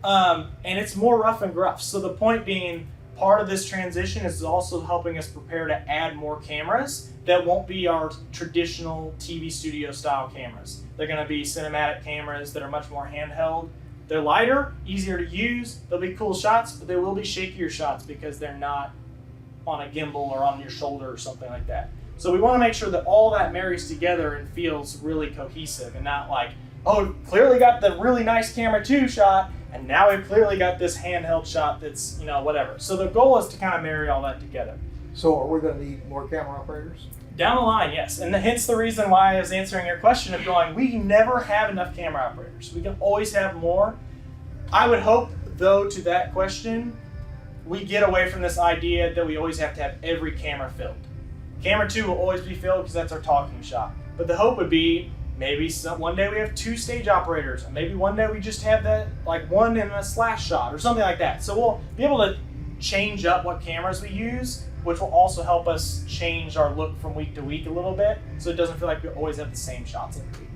And it's more rough and gruff. So the point being, part of this transition is also helping us prepare to add more cameras that won't be our traditional TV studio style cameras. They're going to be cinematic cameras that are much more handheld. They're lighter, easier to use. They'll be cool shots, but they will be shakier shots because they're not on a gimbal or on your shoulder or something like that. So we want to make sure that all that marries together and feels really cohesive and not like, oh, clearly got the really nice camera 2 shot, and now we've clearly got this handheld shot that's, whatever. So the goal is to kind of marry all that together. So are we going to need more camera operators? Down the line, yes. And hence the reason why I was answering your question of going, we never have enough camera operators. We can always have more. I would hope, though, to that question, we get away from this idea that we always have to have every camera filled. Camera 2 will always be filled because that's our talking shot. But the hope would be maybe one day we have 2 stage operators, and maybe one day we just have that, like, 1 in a slash shot or something like that. So we'll be able to change up what cameras we use, which will also help us change our look from week to week a little bit, so it doesn't feel like we always have the same shots every week.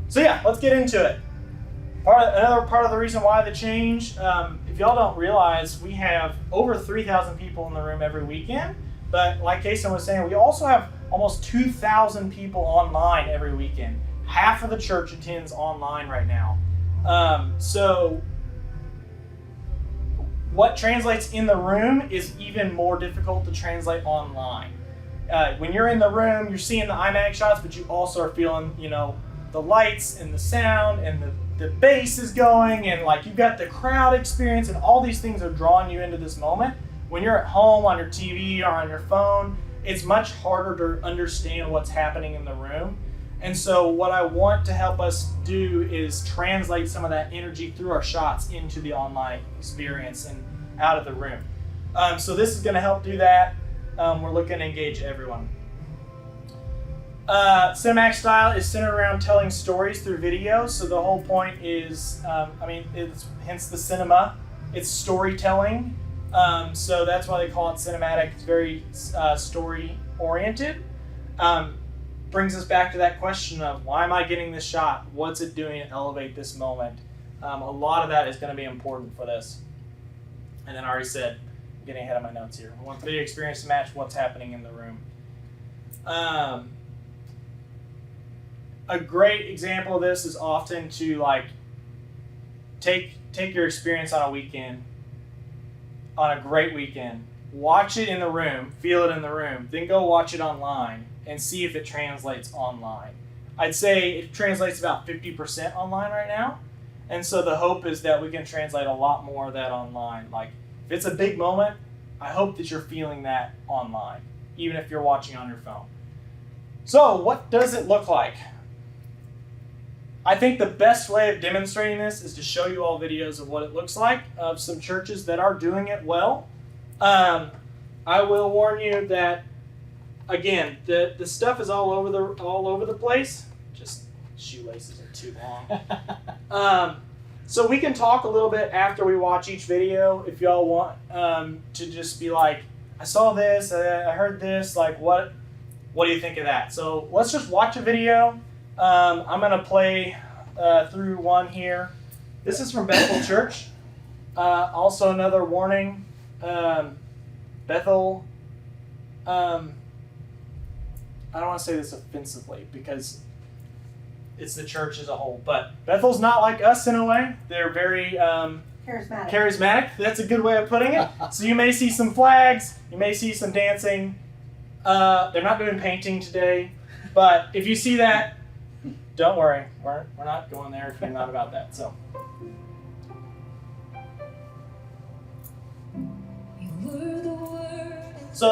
So yeah, let's get into it. Another part of the reason why the change, if y'all don't realize, we have over 3,000 people in the room every weekend, but like Kason was saying, we also have almost 2,000 people online every weekend. Half of the church attends online right now. So what translates in the room is even more difficult to translate online. When you're in the room, you're seeing the IMAX shots, but you also are feeling, the lights and the sound and the bass is going, and like you've got the crowd experience, and all these things are drawing you into this moment. When you're at home on your TV or on your phone, it's much harder to understand what's happening in the room. And so what I want to help us do is translate some of that energy through our shots into the online experience and out of the room. So this is going to help do that. We're looking to engage everyone. Cinemax style is centered around telling stories through video. So the whole point is, it's hence the cinema. It's storytelling. So that's why they call it cinematic. It's very story oriented. Brings us back to that question of why am I getting this shot? What's it doing to elevate this moment? A lot of that is going to be important for this. And then I already said, I'm getting ahead of my notes here. I want the video experience to match what's happening in the room. A great example of this is often to take your experience on a weekend, on a great weekend, watch it in the room, feel it in the room, then go watch it online and see if it translates online. I'd say it translates about 50% online right now. And so the hope is that we can translate a lot more of that online. Like, if it's a big moment, I hope that you're feeling that online, even if you're watching on your phone. So what does it look like? I think the best way of demonstrating this is to show you all videos of what it looks like of some churches that are doing it well. I will warn you that, again, the stuff is all over the place. Just shoelaces are too long. So we can talk a little bit after we watch each video if y'all want to just be like, I saw this, I heard this, like what do you think of that? So let's just watch a video. I'm going to play through one here. This is from Bethel Church. Also another warning, Bethel, I don't want to say this offensively because it's the church as a whole, but Bethel's not like us in a way. They're very charismatic. That's a good way of putting it. So you may see some flags, you may see some dancing. They're not doing painting today, but if you see that, don't worry. We're not going there if you're not about that. So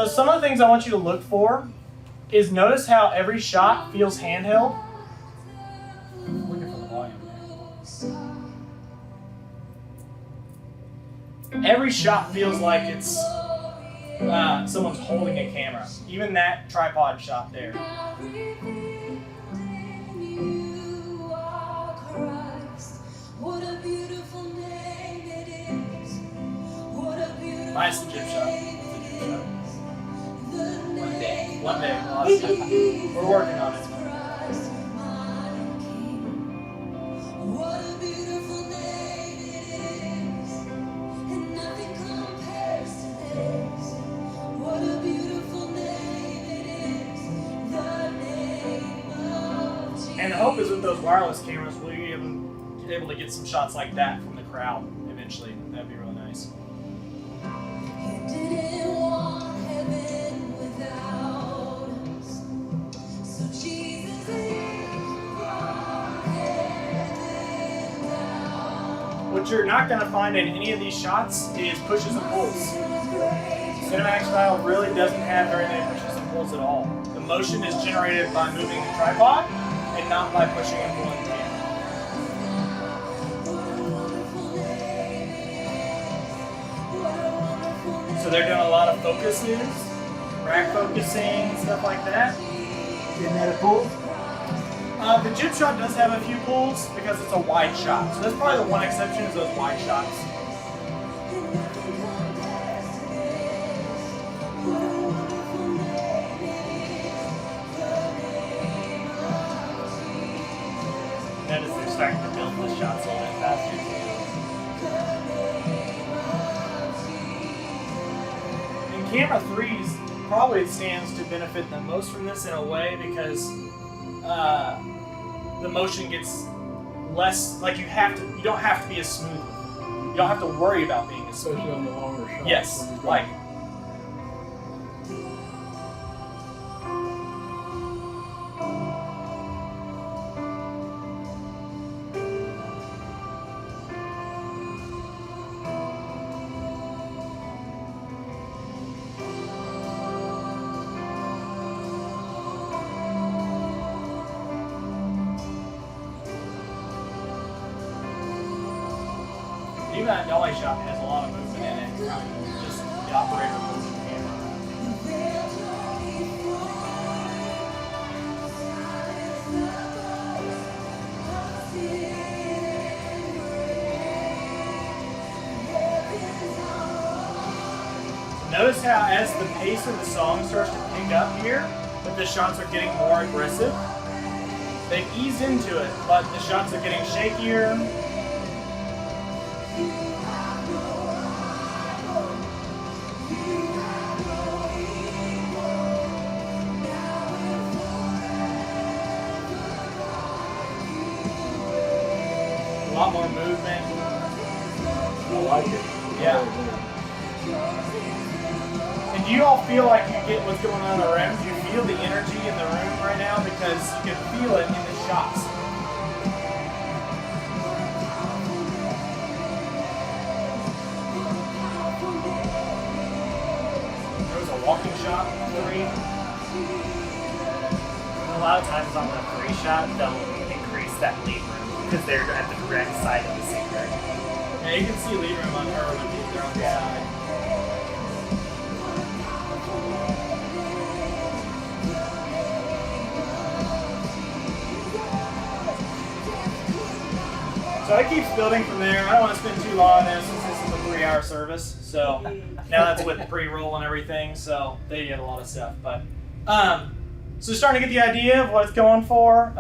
some of the things I want you to look for is notice how every shot feels handheld. I'm looking for the volume there. Every shot feels like it's someone's holding a camera. Even that tripod shot there. Nice the gym shot. One day. We're working on it. What a beautiful name it is, the hope is with those wireless cameras, we'll be able to get some shots like that from the crowd eventually. That'd be really nice. What you're not going to find in any of these shots is pushes and pulls. Cinematic style really doesn't have very many pushes and pulls at all. The motion is generated by moving the tripod and not by pushing and pulling the camera. So they're doing a lot of focuses, rack focusing, stuff like that. Isn't that a pull? The jib shot does have a few pulls because it's a wide shot. So that's probably the one exception is those wide shots. Notice they're starting to build the shots a little bit faster too. In camera 3's, probably it stands to benefit the most from this in a way because the motion gets less, like you don't have to be as smooth. You don't have to worry about being as smooth. Especially on the longer shots. Yes, when you're like. Even that dolly shot has a lot of movement in it. Just the operator moves the camera. Notice how as the pace of the song starts to pick up here, that the shots are getting more aggressive. They've eased into it, but the shots are getting shakier. A lot more movement. I like it. Yeah. And do you all feel like you get what's going on in the room? Do you feel the energy in the room right now? Because you can feel it in the shots. There was a walking shot on the read. A lot of times on the free shot, they'll increase that lead room because they're at the direct side of the singer. Yeah, you can see lead room on her when they're on the side. So it keeps building from there. I don't want to spend too long on this since this is a 3-hour service. So now that's with pre-roll and everything. So they get a lot of stuff. But so starting to get the idea of what it's going for.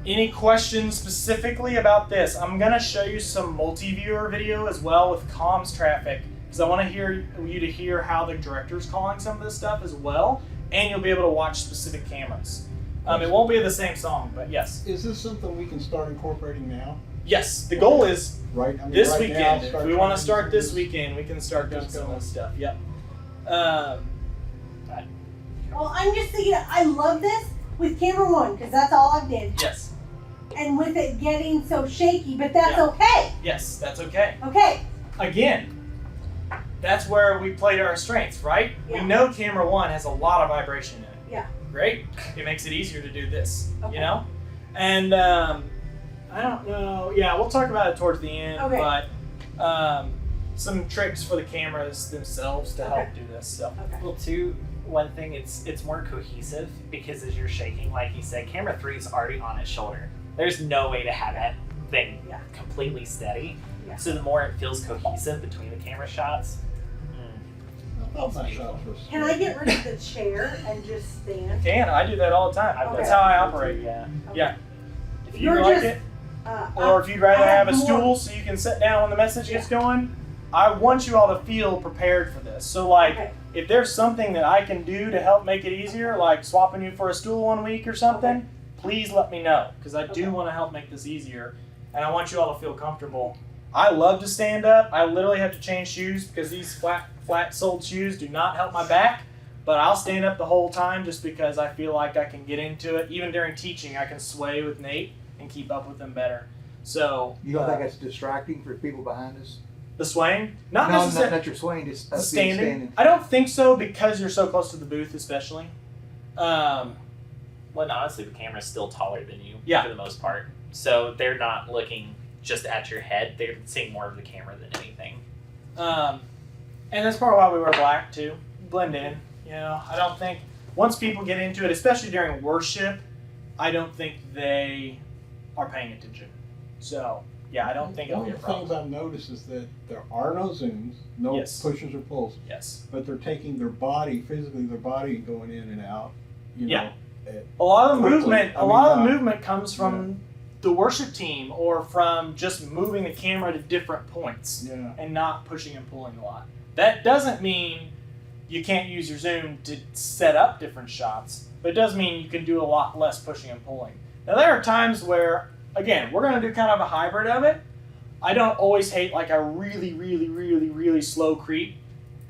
Any questions specifically about this? I'm gonna show you some multi-viewer video as well with comms traffic because I want to hear you to hear how the director's calling some of this stuff as well, and you'll be able to watch specific cameras. It won't be the same song, but yes. Is this something we can start incorporating now? Yes, the goal is Right. I mean, this right weekend. now, If start we want to trying start do this weekend, we can start doing some of this stuff. Yep. Well, I'm just thinking, I love this with camera 1 because that's all I did. Yes. And with it getting so shaky, but that's Yeah. okay. Yes, that's okay. Okay. Again, that's where we played our strengths, right? Yeah. We know camera 1 has a lot of vibration in it. Yeah. Great. It makes it easier to do this, Okay. you know? And I don't know. Yeah, we'll talk about it towards the end, Okay. but some tricks for the cameras themselves to help Okay. do this. So. Okay. Well, too, one thing, it's more cohesive because as you're shaking, like you said, camera 3 is already on its shoulder. There's no way to have that thing Yeah. completely steady. Yeah. So the more it feels cohesive between the camera shots, I thought my shots was. Can I get rid of the chair and just stand? I do that all the time. I've That's done how I that operate. too, yeah. Yeah. If you You're like just- it, or if you'd rather I have a more- stool so you can sit down when the message gets going, I want you all to feel prepared for this. So like, Okay. if there's something that I can do to help make it easier, like swapping you for a stool 1 week or something, please let me know, because I do Okay. want to help make this easier, and I want you all to feel comfortable. I love to stand up. I literally have to change shoes because these flat-soled shoes do not help my back, but I'll stand up the whole time just because I feel like I can get into it. Even during teaching, I can sway with Nate and keep up with him better. So You don't think that's distracting for people behind us? the swaying? Not No, necessarily. not your swing, just The us being standing? I don't think so because you're so close to the booth, especially. Well, and honestly, the camera's still taller than you Yeah. for the most part. So they're not looking just at your head. They're seeing more of the camera than anything. And that's part of why we wear black too. Blend in. You know, I don't think once people get into it, especially during worship, I don't think they are paying attention. So yeah, I don't think it'll One be a of the things problem. I've noticed is that there are no zooms, no Yes. pushes or pulls, Yes. but they're taking their body, physically their body, and going in and out. You Yeah. know, A lot of the Quickly. movement, I a mean, lot of the not- movement comes from the worship team or from just moving the camera to different points yeah. and not pushing and pulling a lot. That doesn't mean you can't use your zoom to set up different shots, but it does mean you can do a lot less pushing and pulling. Now there are times where, again, we're going to do kind of a hybrid of it. I don't always hate like a really slow creep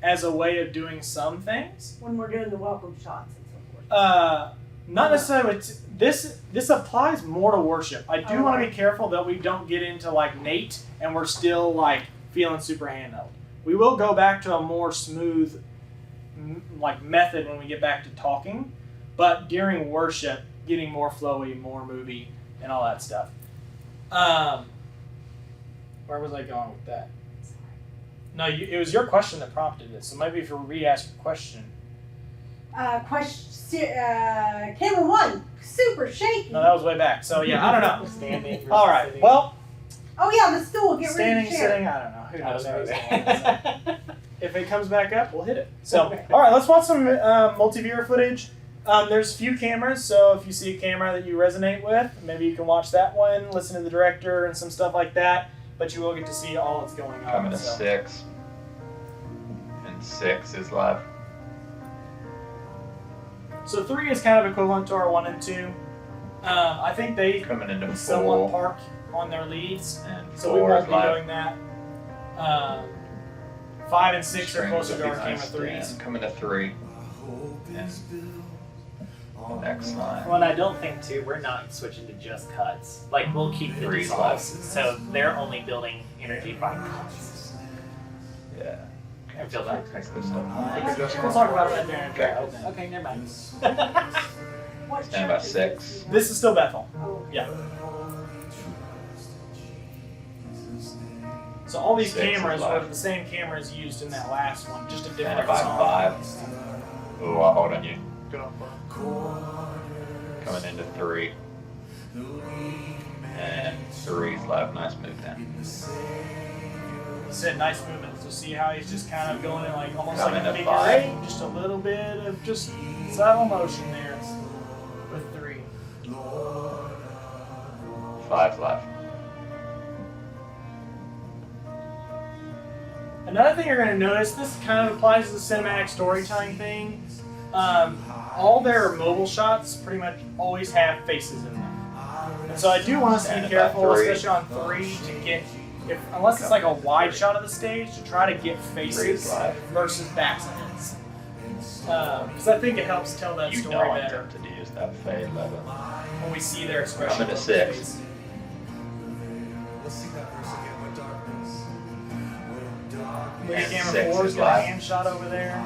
as a way of doing some things. When we're doing the welcome shots and so forth. Not necessarily. This applies more to worship. I do want to be careful that we don't get into like Nate and we're still like feeling super handheld. We will go back to a more smooth like method when we get back to talking, but during worship, getting more flowy, more movie, and all that stuff. Where was I going with that? No, it was your question that prompted it. So maybe if you re-ask your question. Camera 1, super shaky. No, that was way back. So yeah, I don't know. Standing versus All right. sitting. Well, Oh yeah, the stool. Get rid standing, of the chair. sitting, I don't know. Who I knows? was Maybe if it comes back up, we'll hit it. So, Okay. all right, let's watch some multi-viewer footage. There's a few cameras, so if you see a camera that you resonate with, maybe you can watch that one, listen to the director and some stuff like that. But you will get to see all that's going on. Coming to so. 6. And 6 is live. So 3 is kind of equivalent to our 1 and 2. I think they Coming into somewhat 4. park on their leads, And so we 4 won't is be live. doing that. 5 and 6 are Strings closer will to be our camera nice 3s. and coming to 3. And next line. Well, and I don't think too. We're not switching to just cuts. Like we'll keep the Three's dissolves, so they're only building energy by cuts. Yeah. I feel that. Take this stuff. We'll talk about that during Okay. the Okay, never mind. What Stand by church is 6. this? This is still Bethel. Oh. Yeah. So all these 6 is cameras were live. the same cameras used in that last one, just a different Stand by song. 5. Ooh, I'll hold on you. Coming into 3. And 3's live. Nice move down. He said nice movement. So see how he's just kind of going in like almost Coming like a to figure 5. 8, just a little bit of just subtle motion there with 3. 5's live. Another thing you're going to notice, this kind of applies to the cinematic storytelling thing. All their mobile shots pretty much always have faces in them. And so I do want us to Stand be by careful, 3. especially on 3, to get, unless it's like a wide shot of the stage, to try to get 3's faces live. versus backs and heads. Because I think it helps tell that You story know I'm better tempted to use that fade level. when we see their expression. Coming to on their 6. face. Look at And camera 6 4's is got a live. hand shot over there.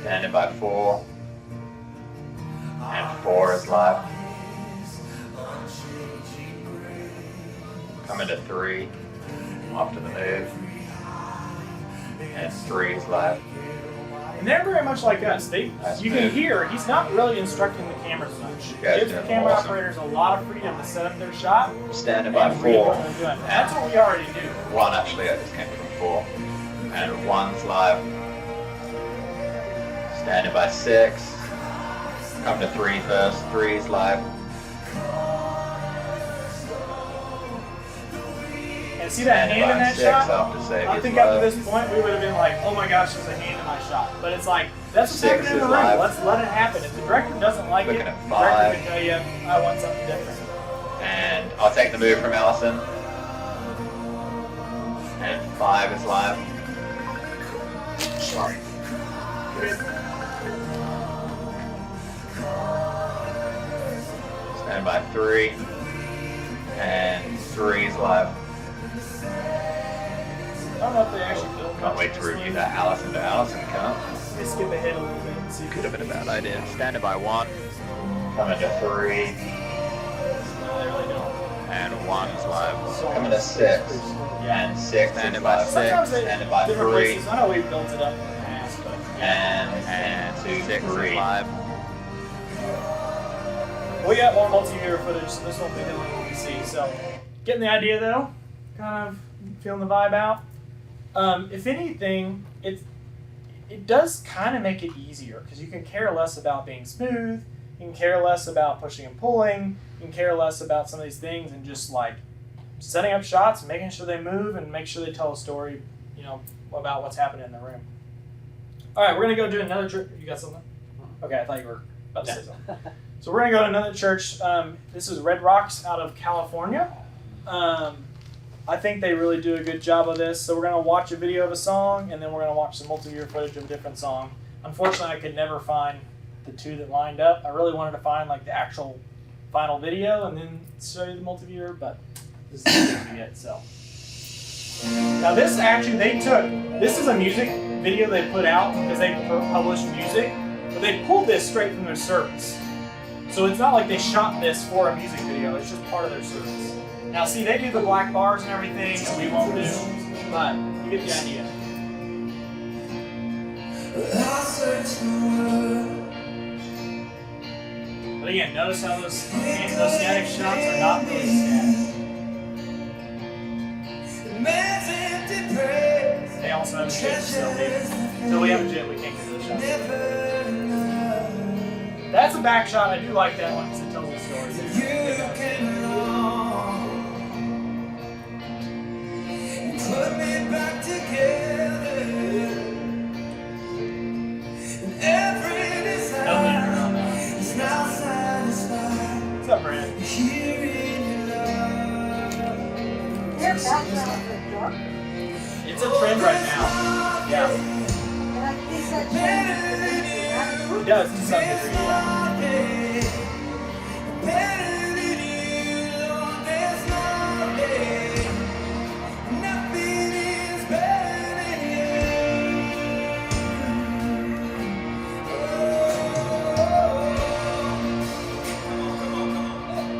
Standing by 4. And 4 is live. Coming to 3. Off to the move. And 3 is live. And they're very much like us. Nice You can move. hear he's not really instructing the cameras much. guys Gives the doing camera awesome. operators a lot of freedom to set up their shot Standing by and read 4. what they're doing. That's what we already do. 1 actually, I just came from 4. And 1's live. Standing by 6. Come to 3 first. 3's live. And And see that hand in that Six shot? off to save I his think life. after this point, we would have been like, oh my gosh, there's a hand in my shot. But it's like, that's what's Six happening in the is room. live. Let's let it happen. If the director doesn't like Looking it, at the director five. can tell you, I want something different. And I'll take the move from Allison. And 5 is live. Sorry. Stand by 3. And 3 is live. I don't know if they actually filmed Can't wait to review that Allison to Allison count. Let me skip ahead a little bit and see if Could have been a bad idea. Standing by 1. Coming to 3. No, they really don't. And 1 is live. So- Coming to 6. Yeah. And 6 standing by 6. Sometimes they Standing by different 3. places. I know we've built it up in the past, but And 6 is live. we got more multi-viewer footage, so this won't be the only one we see. So, getting the idea though, kind of feeling the vibe out. If anything, it does kind of make it easier because you can care less about being smooth. You can care less about pushing and pulling. You can care less about some of these things and just like setting up shots, making sure they move, and make sure they tell a story, you know, about what's happening in the room. All right, we're gonna go do another trip. You got something? Okay, I thought you were about to say something. So we're gonna go to another church. This is Red Rocks out of California. I think they really do a good job of this. So we're gonna watch a video of a song, and then we're gonna watch some multi-viewer footage of a different song. Unfortunately, I could never find the two that lined up. I really wanted to find like the actual final video and then show you the multi-viewer, but this is not going yet. So now this actually this is a music video they put out because they published music, but they pulled this straight from their service. So it's not like they shot this for a music video. It's just part of their service. Now see, they do the black bars and everything that we won't do, but you get the idea. But again, notice how those static shots are not really static. They also have a jit still, until we have a jit, we can't get to the shots. That's a back shot. I do like that one because it tells the story. Put me back together. And every desire is now satisfied. What's up, Brandon? Here in your love. Your background is dark. It's a trend right now. Yeah, And I think that changes. it does to some degree. Yeah. Better than you, Lord, there's nothing. Nothing is better than you.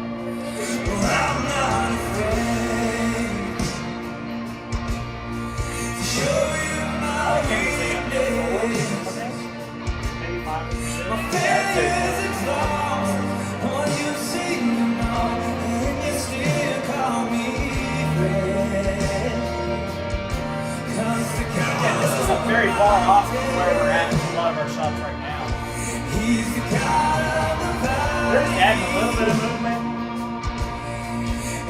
I'm not afraid to show you my weakness. Maybe 5%. My fears exhaust when you see them all, and you still call me friend. 'Cause the Yeah, this God, isn't very far off from where we're at in a lot of our shots right now. He's the God of the We're just valley, adding a little bit of movement.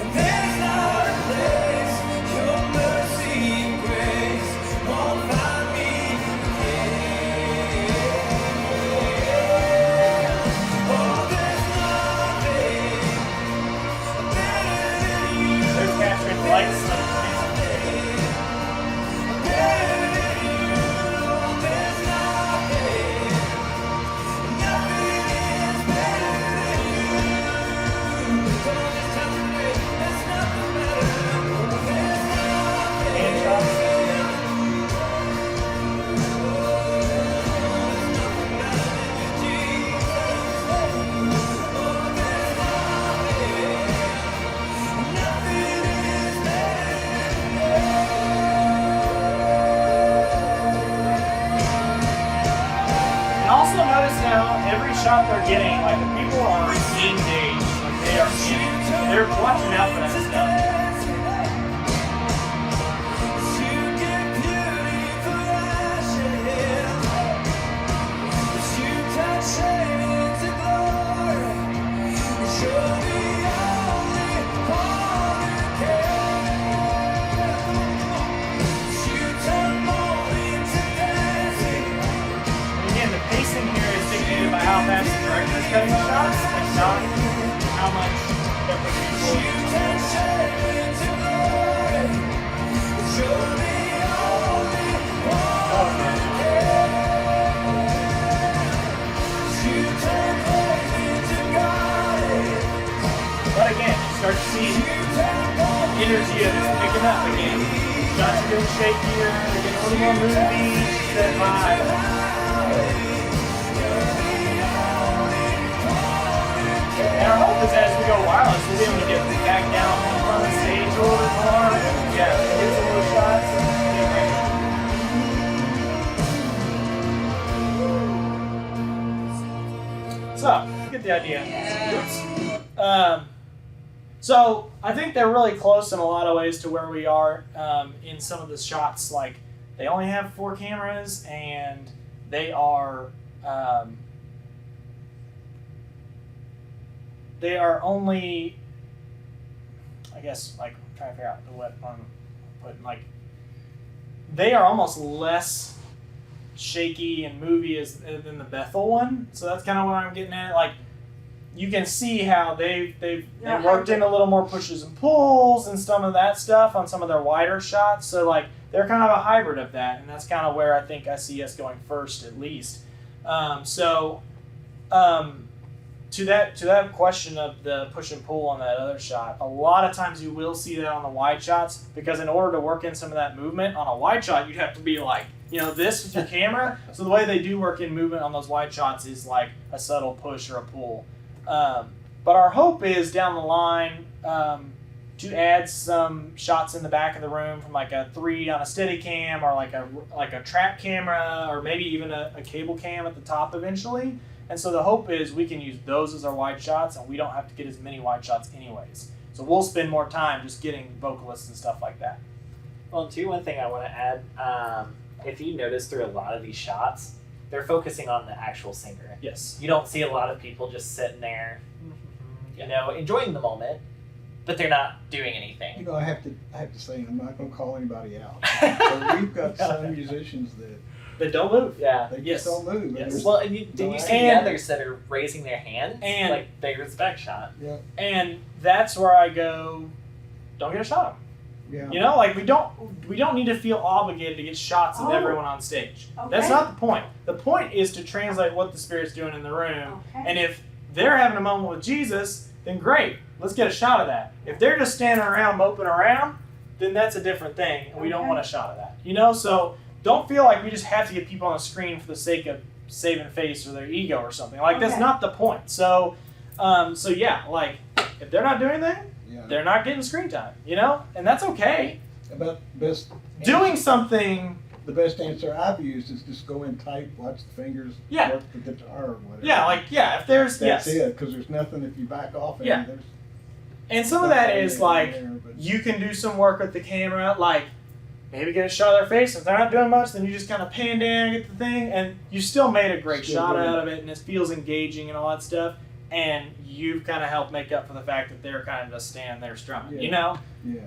and there's not a place your mercy and grace won't find me again. Oh, there's nothing better than you. There's capturing the lights. Hand shots. And also notice how every shot they're getting, like the people are engaged, like they are they're watching out for that stuff. not how much they're pushing and pulling. But again, you start to see energy of it picking up again. Shots are getting shakier, they're getting a little more moody, that vibe. And our hope is as we go wireless, we'll be able to get back down on the stage a little bit more. Yeah, get some of those shots. So, you get the idea. So I think they're really close in a lot of ways to where we are in some of the shots. Like they only have 4 cameras, and they are only, I guess, like I'm trying to figure out what I'm putting. Like they are almost less shaky and movie than the Bethel one. So that's kind of what I'm getting at. Like you can see how they've worked in a little more pushes and pulls and some of that stuff on some of their wider shots. So like they're kind of a hybrid of that, and that's kind of where I think I see us going first, at least. To that question of the push and pull on that other shot, a lot of times you will see that on the wide shots, because in order to work in some of that movement on a wide shot, you'd have to be like, this with your camera. So the way they do work in movement on those wide shots is like a subtle push or a pull. But our hope is down the line to add some shots in the back of the room from like a 3 on a Steadicam, or like a trap camera, or maybe even a cable cam at the top eventually. And so the hope is we can use those as our wide shots, and we don't have to get as many wide shots anyways. So we'll spend more time just getting vocalists and stuff like that. Well, too, one thing I want to add, if you notice through a lot of these shots, they're focusing on the actual singer. Yes. You don't see a lot of people just sitting there, enjoying the moment, but they're not doing anything. I have to say, I'm not going to call anybody out. But we've got some musicians that don't move. Yeah. They just don't move. Yes. Well, and did you see the others that are raising their hands? And like they respect shot. Yeah. And that's where I go, don't get a shot of them. Yeah. Like we don't need to feel obligated to get shots of everyone on stage. Okay. That's not the point. The point is to translate what the Spirit's doing in the room. Okay. And if they're having a moment with Jesus, then great. Let's get a shot of that. If they're just standing around moping around, then that's a different thing, and we don't want a shot of that. So don't feel like we just have to get people on the screen for the sake of saving face or their ego or something. Like that's not the point. So yeah, like if they're not doing anything, they're not getting screen time, and that's okay. About Doing something. The best answer I've used is just go in tight, watch the fingers, work the guitar or whatever. If there's that's it, because there's nothing if you back off. There's and some of that is like you can do some work with the camera, like maybe get a shot of their face. If they're not doing much, then you just kind of pan down, get the thing, and you still made a great shot out of it, and it feels engaging and all that stuff. And you've kind of helped make up for the fact that they're kind of just standing there strumming, Yeah.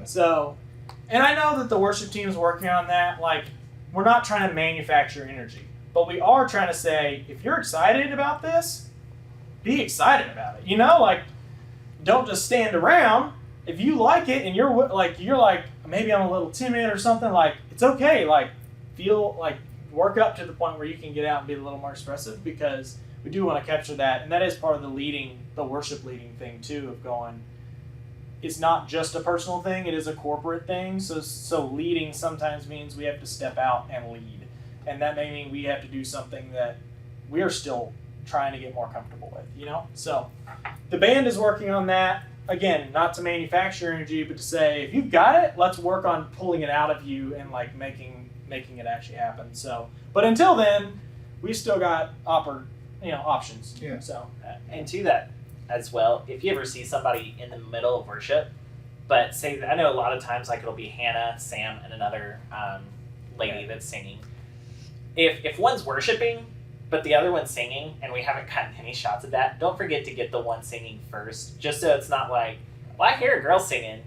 So, and I know that the worship team is working on that. Like, we're not trying to manufacture energy, but we are trying to say, if you're excited about this, be excited about it. Like, don't just stand around. If you like it and you're like, maybe I'm a little timid or something, like, it's okay. Like, feel like, work up to the point where you can get out and be a little more expressive, because we do want to capture that. And that is part of the worship leading thing too, of going, it's not just a personal thing, it is a corporate thing. So leading sometimes means we have to step out and lead. And that may mean we have to do something that we're still trying to get more comfortable with, So the band is working on that. Again, not to manufacture energy, but to say, if you've got it, let's work on pulling it out of you and like making it actually happen. So, but until then, we've still got options. Yeah. So, and to that as well, if you ever see somebody in the middle of worship, but say, I know a lot of times like it'll be Hannah, Sam, and another lady that's singing. If one's worshiping, but the other one's singing, and we haven't gotten any shots of that, don't forget to get the one singing first, just so it's not like, well, I hear a girl singing,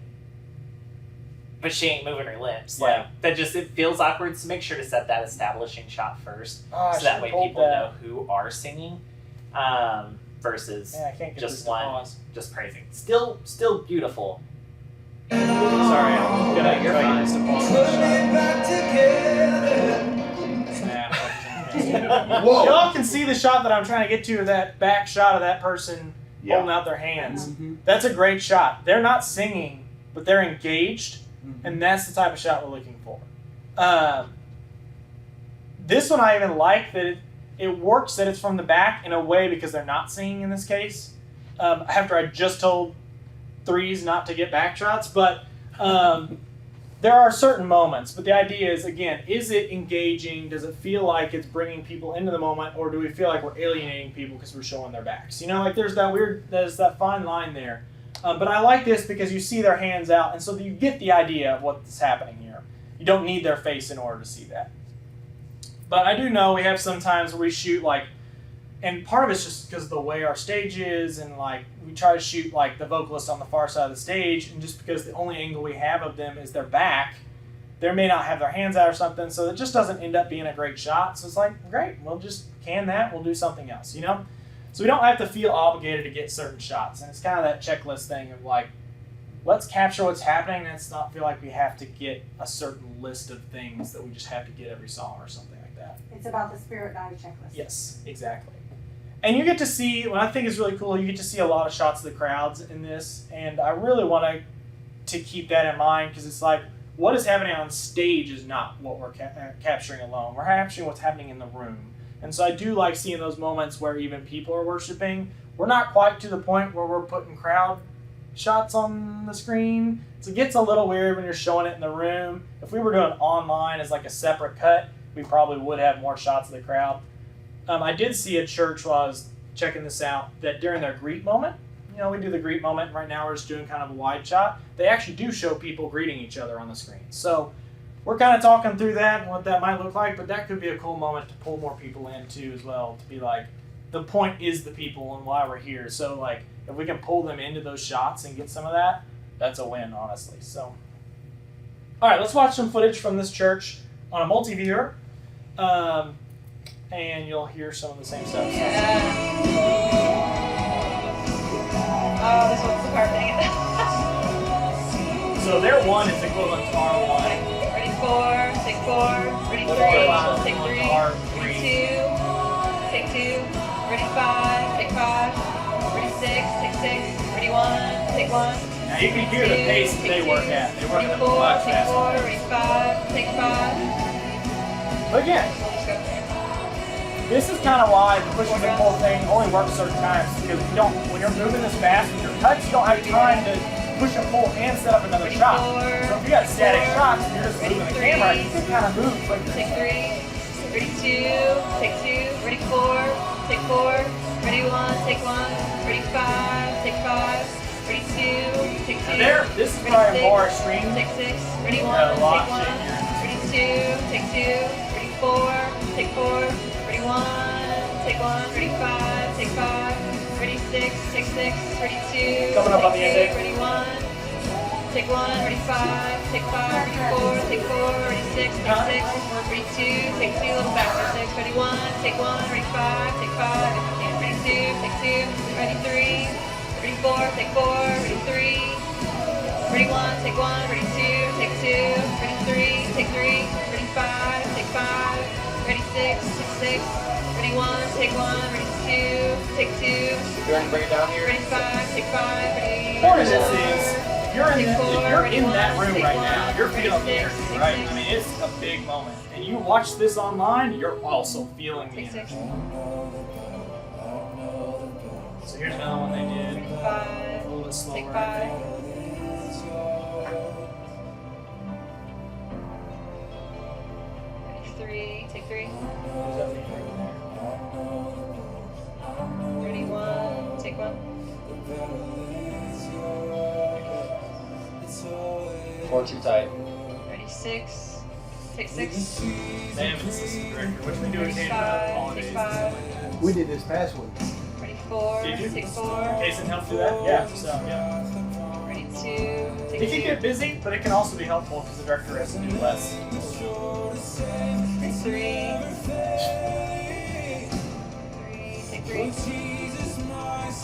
but she ain't moving her lips. Yeah. Like, that just, it feels awkward, so make sure to set that establishing shot first, I so that way should've people pulled know who are singing. versus Man, I can't get this just to one, pause. just praising. Still beautiful. Sorry, I'm gonna You're try to fine. get this to pause. Whoa! Y'all can see the shot that I'm trying to get to, that back shot of that person Yeah. holding out their hands. Mm-hmm. That's a great shot. They're not singing, but they're engaged, Mhm. and that's the type of shot we're looking for. This one I even like that it works that it's from the back in a way because they're not singing in this case. After I just told threes not to get back shots, but there are certain moments. But the idea is, again, is it engaging? Does it feel like it's bringing people into the moment, or do we feel like we're alienating people because we're showing their backs? You know, like there's that fine line there. But I like this because you see their hands out, and so you get the idea of what's happening here. You don't need their face in order to see that. But I do know we have some times where we shoot like, and part of it's just because of the way our stage is, and like we try to shoot like the vocalist on the far side of the stage, and just because the only angle we have of them is their back, they may not have their hands out or something, so it just doesn't end up being a great shot. So it's like, great, we'll just can that, we'll do something else, you know? So we don't have to feel obligated to get certain shots, and it's kind of that checklist thing of like, let's capture what's happening, and let's not feel like we have to get a certain list of things that we just have to get every song or something like that. It's about the spirit, not a checklist. Yes, exactly. And you get to see, what I think is really cool, you get to see a lot of shots of the crowds in this, and I really want to keep that in mind, because it's like, what is happening on stage is not what we're capturing alone. We're capturing what's happening in the room. And so I do like seeing those moments where even people are worshiping. We're not quite to the point where we're putting crowd shots on the screen. So it gets a little weird when you're showing it in the room. If we were doing online as like a separate cut, we probably would have more shots of the crowd. I did see a church while I was checking this out that during their greet moment, you know, we do the greet moment, and right now we're just doing kind of a wide shot. They actually do show people greeting each other on the screen. So we're kind of talking through that and what that might look like, but that could be a cool moment to pull more people in too as well, to be like, the point is the people and why we're here. So like, if we can pull them into those shots and get some of that, that's a win, honestly. So, all right, let's watch some footage from this church on a multi-viewer, and you'll hear some of the same stuff. Oh, this one's the part thing. So their one is equivalent to our one. Ready, 4, take 4, ready, 3, take 3, ready, 2, take 2, ready, 5, take 5, ready, 6, take 6, ready, 1, take 1. Now you can hear the pace that they work at. They work at a 4, much take 4, faster. ready, 5, take 5. But again, this is kind of why the push and pull thing only works certain times, because you don't, when you're moving this fast with your cuts, you don't have time to push and pull and set up another shot. So if you got static shots and you're just moving the camera, you can kind of move quickly. Take 3, ready, 2, take 2, ready, 4, take 4, ready, 1, take 1, ready, 5, take 5, ready, 2, take 2. Now this is probably more extreme. Take 6, ready, 1, Yeah, a lot take 1, ready, 2, take 2, ready, 4, take 4, ready, 1, take 1, ready, 5, take 5, ready, 6, take 6, ready, 2, Coming up on the take end 2, ready, 1, take 1, ready, 5, take 5, ready, 4, take 4, ready, 6, take 6, ready, 2, take 2, little faster, 6, ready, 1, take 1, ready, 5, take 5, if you can, ready, 2, take 2, ready, 3, ready, 4, take 4, ready, 3, ready, 1, take 1, ready, 2, take 2, ready, 3, take 3, ready, 5, take 5, ready, 6, take 6, ready, 1, take 1, ready, 2, take 2, You going to bring it down here? ready, 5, take 5, ready, Part of this is, if you're take 4, ready, in 1, that room take right 1, now, you're ready, feeling the 6, energy, take right? 6, I mean, it's a big moment. And you watch this online, you're also feeling the take 6, energy. So here's another one they did. ready, A 5, little bit take slower, I 5. think. Ready, 3, take 3, There's that thing right there. ready, 1, take 1. Or too tight. Ready, 6, take 6, Sam and assistant director, which we do ready, occasionally 5, on holidays take and stuff 5, like that. We did this past week. ready, 4, Did you? take 4, Jason helped do that? Yeah, so yeah. ready, 2, It take can 2, get busy, but it can also be helpful because the director has to do less. ready, 3, take 3,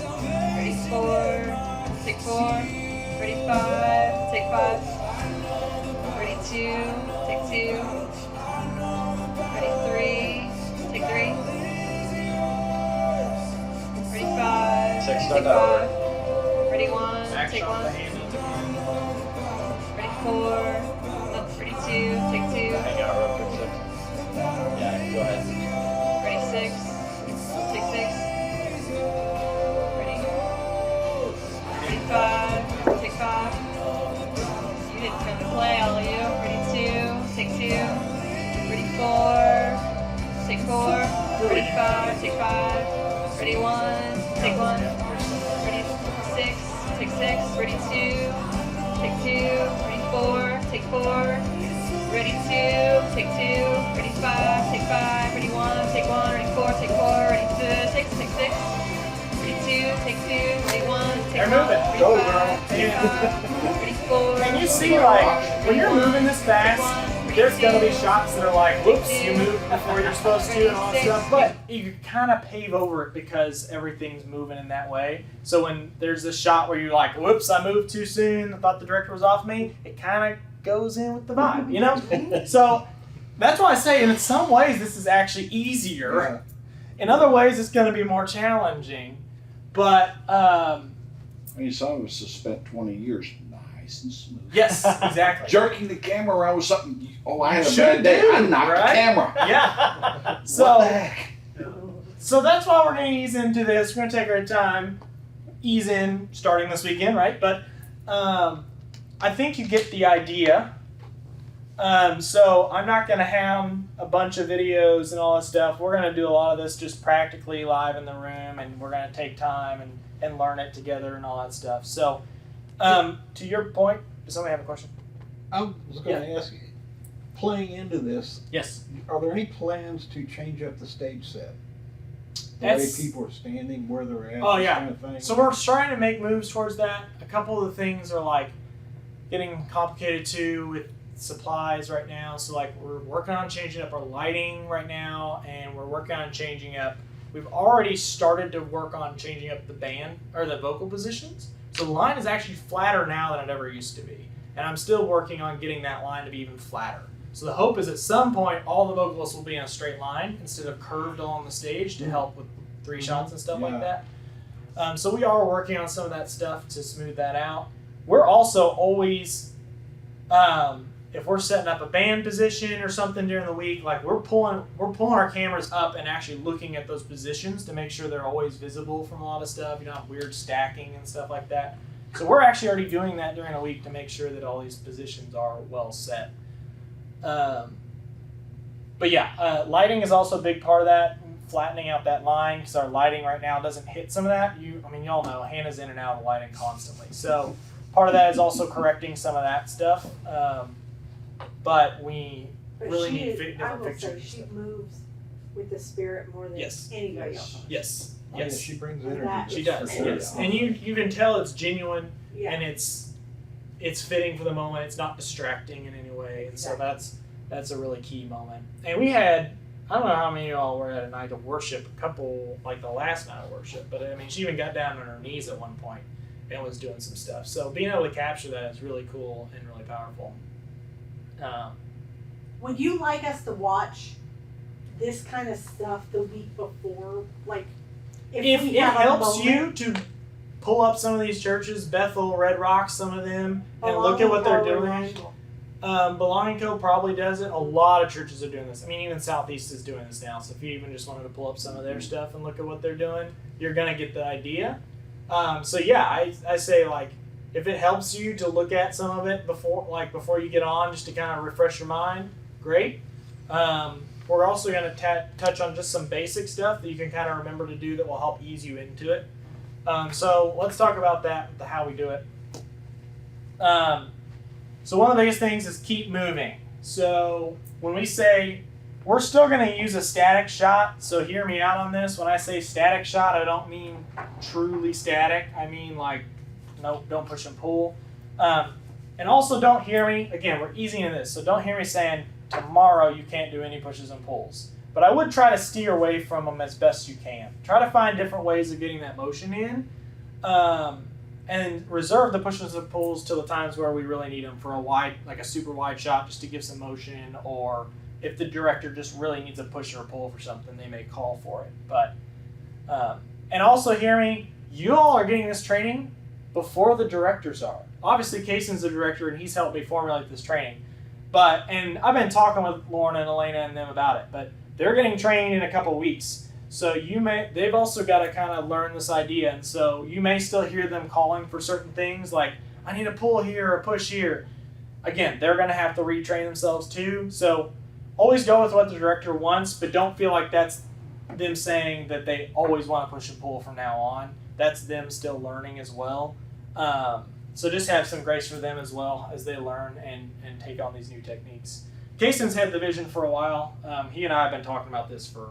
Ready 4, take 4. Ready 5, take 5. Ready 2, take 2. Ready 3, take 3. Ready 5, Six, take start that 5. Ready 1, Action take on 1. the hand. Ready 4, no, ready 2, take 2. Hang out real quick, six. Yeah, go ahead. Ready 6, take 6. Ready 5, take 5. You didn't come to play, all of you. Ready 2, take 2. Ready 4, take 4. Ready 5, take 5. Ready 1, take 1. Ready 6, take 6. Ready 2, take 2. Ready 4, take 4. Ready 2, take 2. Ready 5, take 5. Ready 1, take 1. Ready 4, take 4. Ready 6, take 6. Ready 2, take 2. Ready 1, take They're 1. moving. Ready Go, 5, girl. take 5. Ready 4. And you see, like, when you're moving this fast, there's gonna be shots that are like, whoops, you moved before you're supposed to and all that stuff. But you kind of pave over it because everything's moving in that way. So when there's a shot where you're like, whoops, I moved too soon, I thought the director was off me, it kind of goes in with the vibe, you know? So that's why I say, in some ways, this is actually easier. In other ways, it's gonna be more challenging. But, I mean, some of us have spent 20 years nice and smooth. yes, exactly. Jerking the camera around with something. Oh, I had a Should bad day. do, I knocked right? the camera. Yeah. What So, the heck? so that's why we're going to ease into this. We're going to take our time, ease in, starting this weekend, right? But I think you get the idea. So I'm not going to ham a bunch of videos and all that stuff. We're going to do a lot of this just practically live in the room, and we're going to take time and learn it together and all that stuff. So to your point, does somebody have a question? I was going to ask you, playing into this, Yes. are there any plans to change up the stage set? The way That's- people are standing, where they're at, Oh, this yeah. kind of thing? So we're trying to make moves towards that. A couple of the things are like getting complicated too with supplies right now. So like we're working on changing up our lighting right now, and we're working on changing up. We've already started to work on changing up the band or the vocal positions. So the line is actually flatter now than it ever used to be, and I'm still working on getting that line to be even flatter. So the hope is at some point all the vocalists will be in a straight line instead of curved along the stage to help with three shots and stuff like that. So we are working on some of that stuff to smooth that out. We're also always, if we're setting up a band position or something during the week, like we're pulling our cameras up and actually looking at those positions to make sure they're always visible from a lot of stuff. You don't have weird stacking and stuff like that. So we're actually already doing that during a week to make sure that all these positions are well set. But yeah, lighting is also a big part of that. Flattening out that line because our lighting right now doesn't hit some of that. Y'all know Hannah's in and out of lighting constantly. So part of that is also correcting some of that stuff. But we really need different pictures. She moves with the spirit more than Yes. anybody else. Yes. Oh, yeah, Yes. she brings And energy. that She is does. for sure. Yes. And you can tell it's genuine Yeah. and it's fitting for the moment. It's not distracting in any way. And so that's a really key moment. And we had, I don't know how many of y'all were at a night of worship, a couple, like the last night of worship, but I mean, she even got down on her knees at one point and was doing some stuff. So being able to capture that is really cool and really powerful. Would you like us to watch this kind of stuff the week before? Like, If we it have a helps moment- you to pull up some of these churches, Bethel, Red Rocks, some of them, and look at what they're doing. Belonging Co. probably does it. A lot of churches are doing this. I mean, even Southeast is doing this now. So if you even just wanted to pull up some of their stuff and look at what they're doing, you're gonna get the idea. So yeah, I say like if it helps you to look at some of it before you get on, just to kind of refresh your mind, great. We're also gonna touch on just some basic stuff that you can kind of remember to do that will help ease you into it. So let's talk about that, how we do it. So one of the biggest things is keep moving. So when we say, we're still going to use a static shot, so hear me out on this. When I say static shot, I don't mean truly static. I mean like, no, don't push and pull. And also don't hear me, again, we're easing into this, so don't hear me saying, tomorrow you can't do any pushes and pulls. But I would try to steer away from them as best you can. Try to find different ways of getting that motion in, and reserve the pushes and pulls till the times where we really need them for a wide, like a super wide shot, just to give some motion, or if the director just really needs a push or a pull for something, they may call for it. But and also hear me, you all are getting this training before the directors are. Obviously, Kaysen's the director, and he's helped me formulate this training. And I've been talking with Lauren and Elena and them about it, but they're getting trained in a couple weeks. So they've also got to kind of learn this idea. And so you may still hear them calling for certain things like, I need a pull here or a push here. Again, they're going to have to retrain themselves too. So always go with what the director wants, but don't feel like that's them saying that they always want to push and pull from now on. That's them still learning as well. So just have some grace for them as well as they learn and take on these new techniques. Kaysen's had the vision for a while. He and I have been talking about this for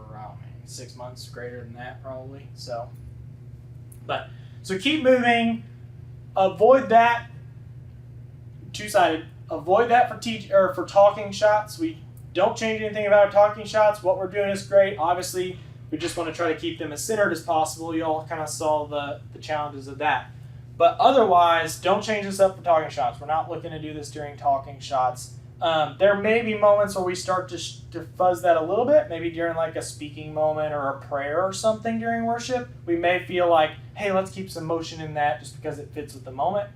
6 months, greater than that probably. So keep moving. Avoid that. Two-sided. Avoid that for talking shots. We don't change anything about our talking shots. What we're doing is great. Obviously, we just want to try to keep them as centered as possible. You all kind of saw the challenges of that. But otherwise, don't change this up for talking shots. We're not looking to do this during talking shots. There may be moments where we start to fuzz that a little bit, maybe during like a speaking moment or a prayer or something during worship. We may feel like, hey, let's keep some motion in that just because it fits with the moment.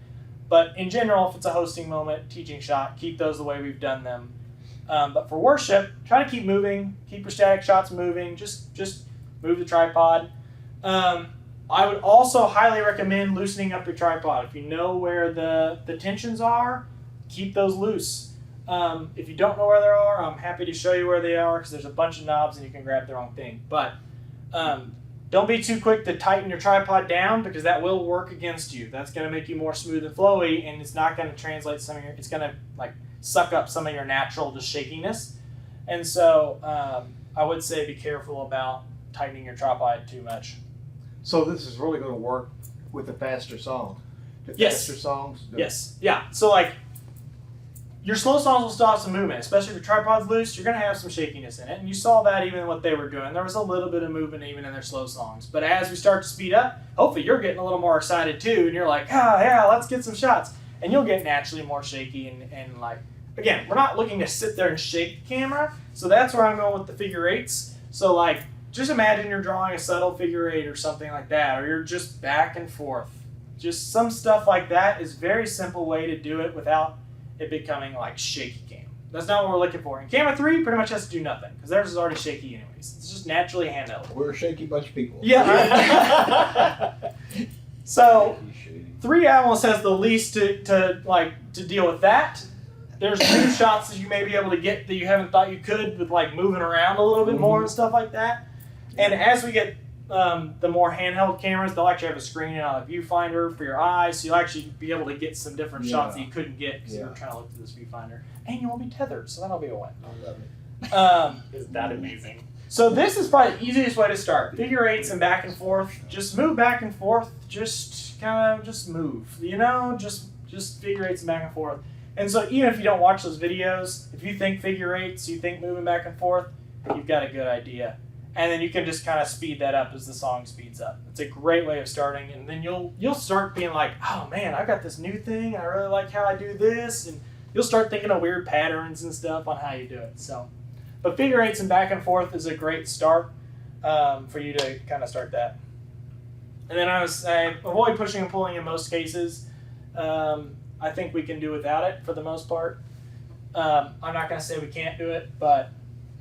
But in general, if it's a hosting moment, teaching shot, keep those the way we've done them. But for worship, try to keep moving, keep your static shots moving, just move the tripod. I would also highly recommend loosening up your tripod. If you know where the tensions are, keep those loose. If you don't know where they are, I'm happy to show you where they are because there's a bunch of knobs and you can grab the wrong thing. But don't be too quick to tighten your tripod down because that will work against you. That's going to make you more smooth and flowy, and it's not going to translate it's going to like suck up some of your natural just shakiness. And so I would say be careful about tightening your tripod too much. So this is really going to work with the faster songs. Yes. Faster songs. Yes. Yeah. So like your slow songs will still have some movement, especially if your tripod's loose. You're going to have some shakiness in it, and you saw that even in what they were doing. There was a little bit of movement even in their slow songs. But as we start to speed up, hopefully you're getting a little more excited too, and you're like, yeah, let's get some shots, and you'll get naturally more shaky and like. Again, we're not looking to sit there and shake the camera, so that's where I'm going with the figure eights. So like, just imagine you're drawing a subtle figure eight or something like that, or you're just back and forth. Just some stuff like that is a very simple way to do it without it becoming like shaky cam. That's not what we're looking for. And camera 3 pretty much has to do nothing because theirs is already shaky anyways. It's just naturally handheld. We're a shaky bunch of people. Yeah. So 3 almost has the least to deal with that. There's new shots that you may be able to get that you haven't thought you could with like moving around a little bit more and stuff like that. And as we get the more handheld cameras, they'll actually have a screen on a viewfinder for your eyes, so you'll actually be able to get some different shots that you couldn't get because you were trying to look through this viewfinder. And you won't be tethered, so that'll be a win. I love it. Is that amazing? So this is probably the easiest way to start. Figure eights and back and forth. Just move back and forth. Just kind of just move. Just figure eights and back and forth. And so even if you don't watch those videos, if you think figure eights, you think moving back and forth, you've got a good idea. And then you can just kind of speed that up as the song speeds up. It's a great way of starting, and then you'll start being like, oh man, I got this new thing. I really like how I do this, and you'll start thinking of weird patterns and stuff on how you do it. So, but figure eights and back and forth is a great start for you to kind of start that. And then I would say avoid pushing and pulling in most cases. I think we can do without it for the most part. I'm not going to say we can't do it, but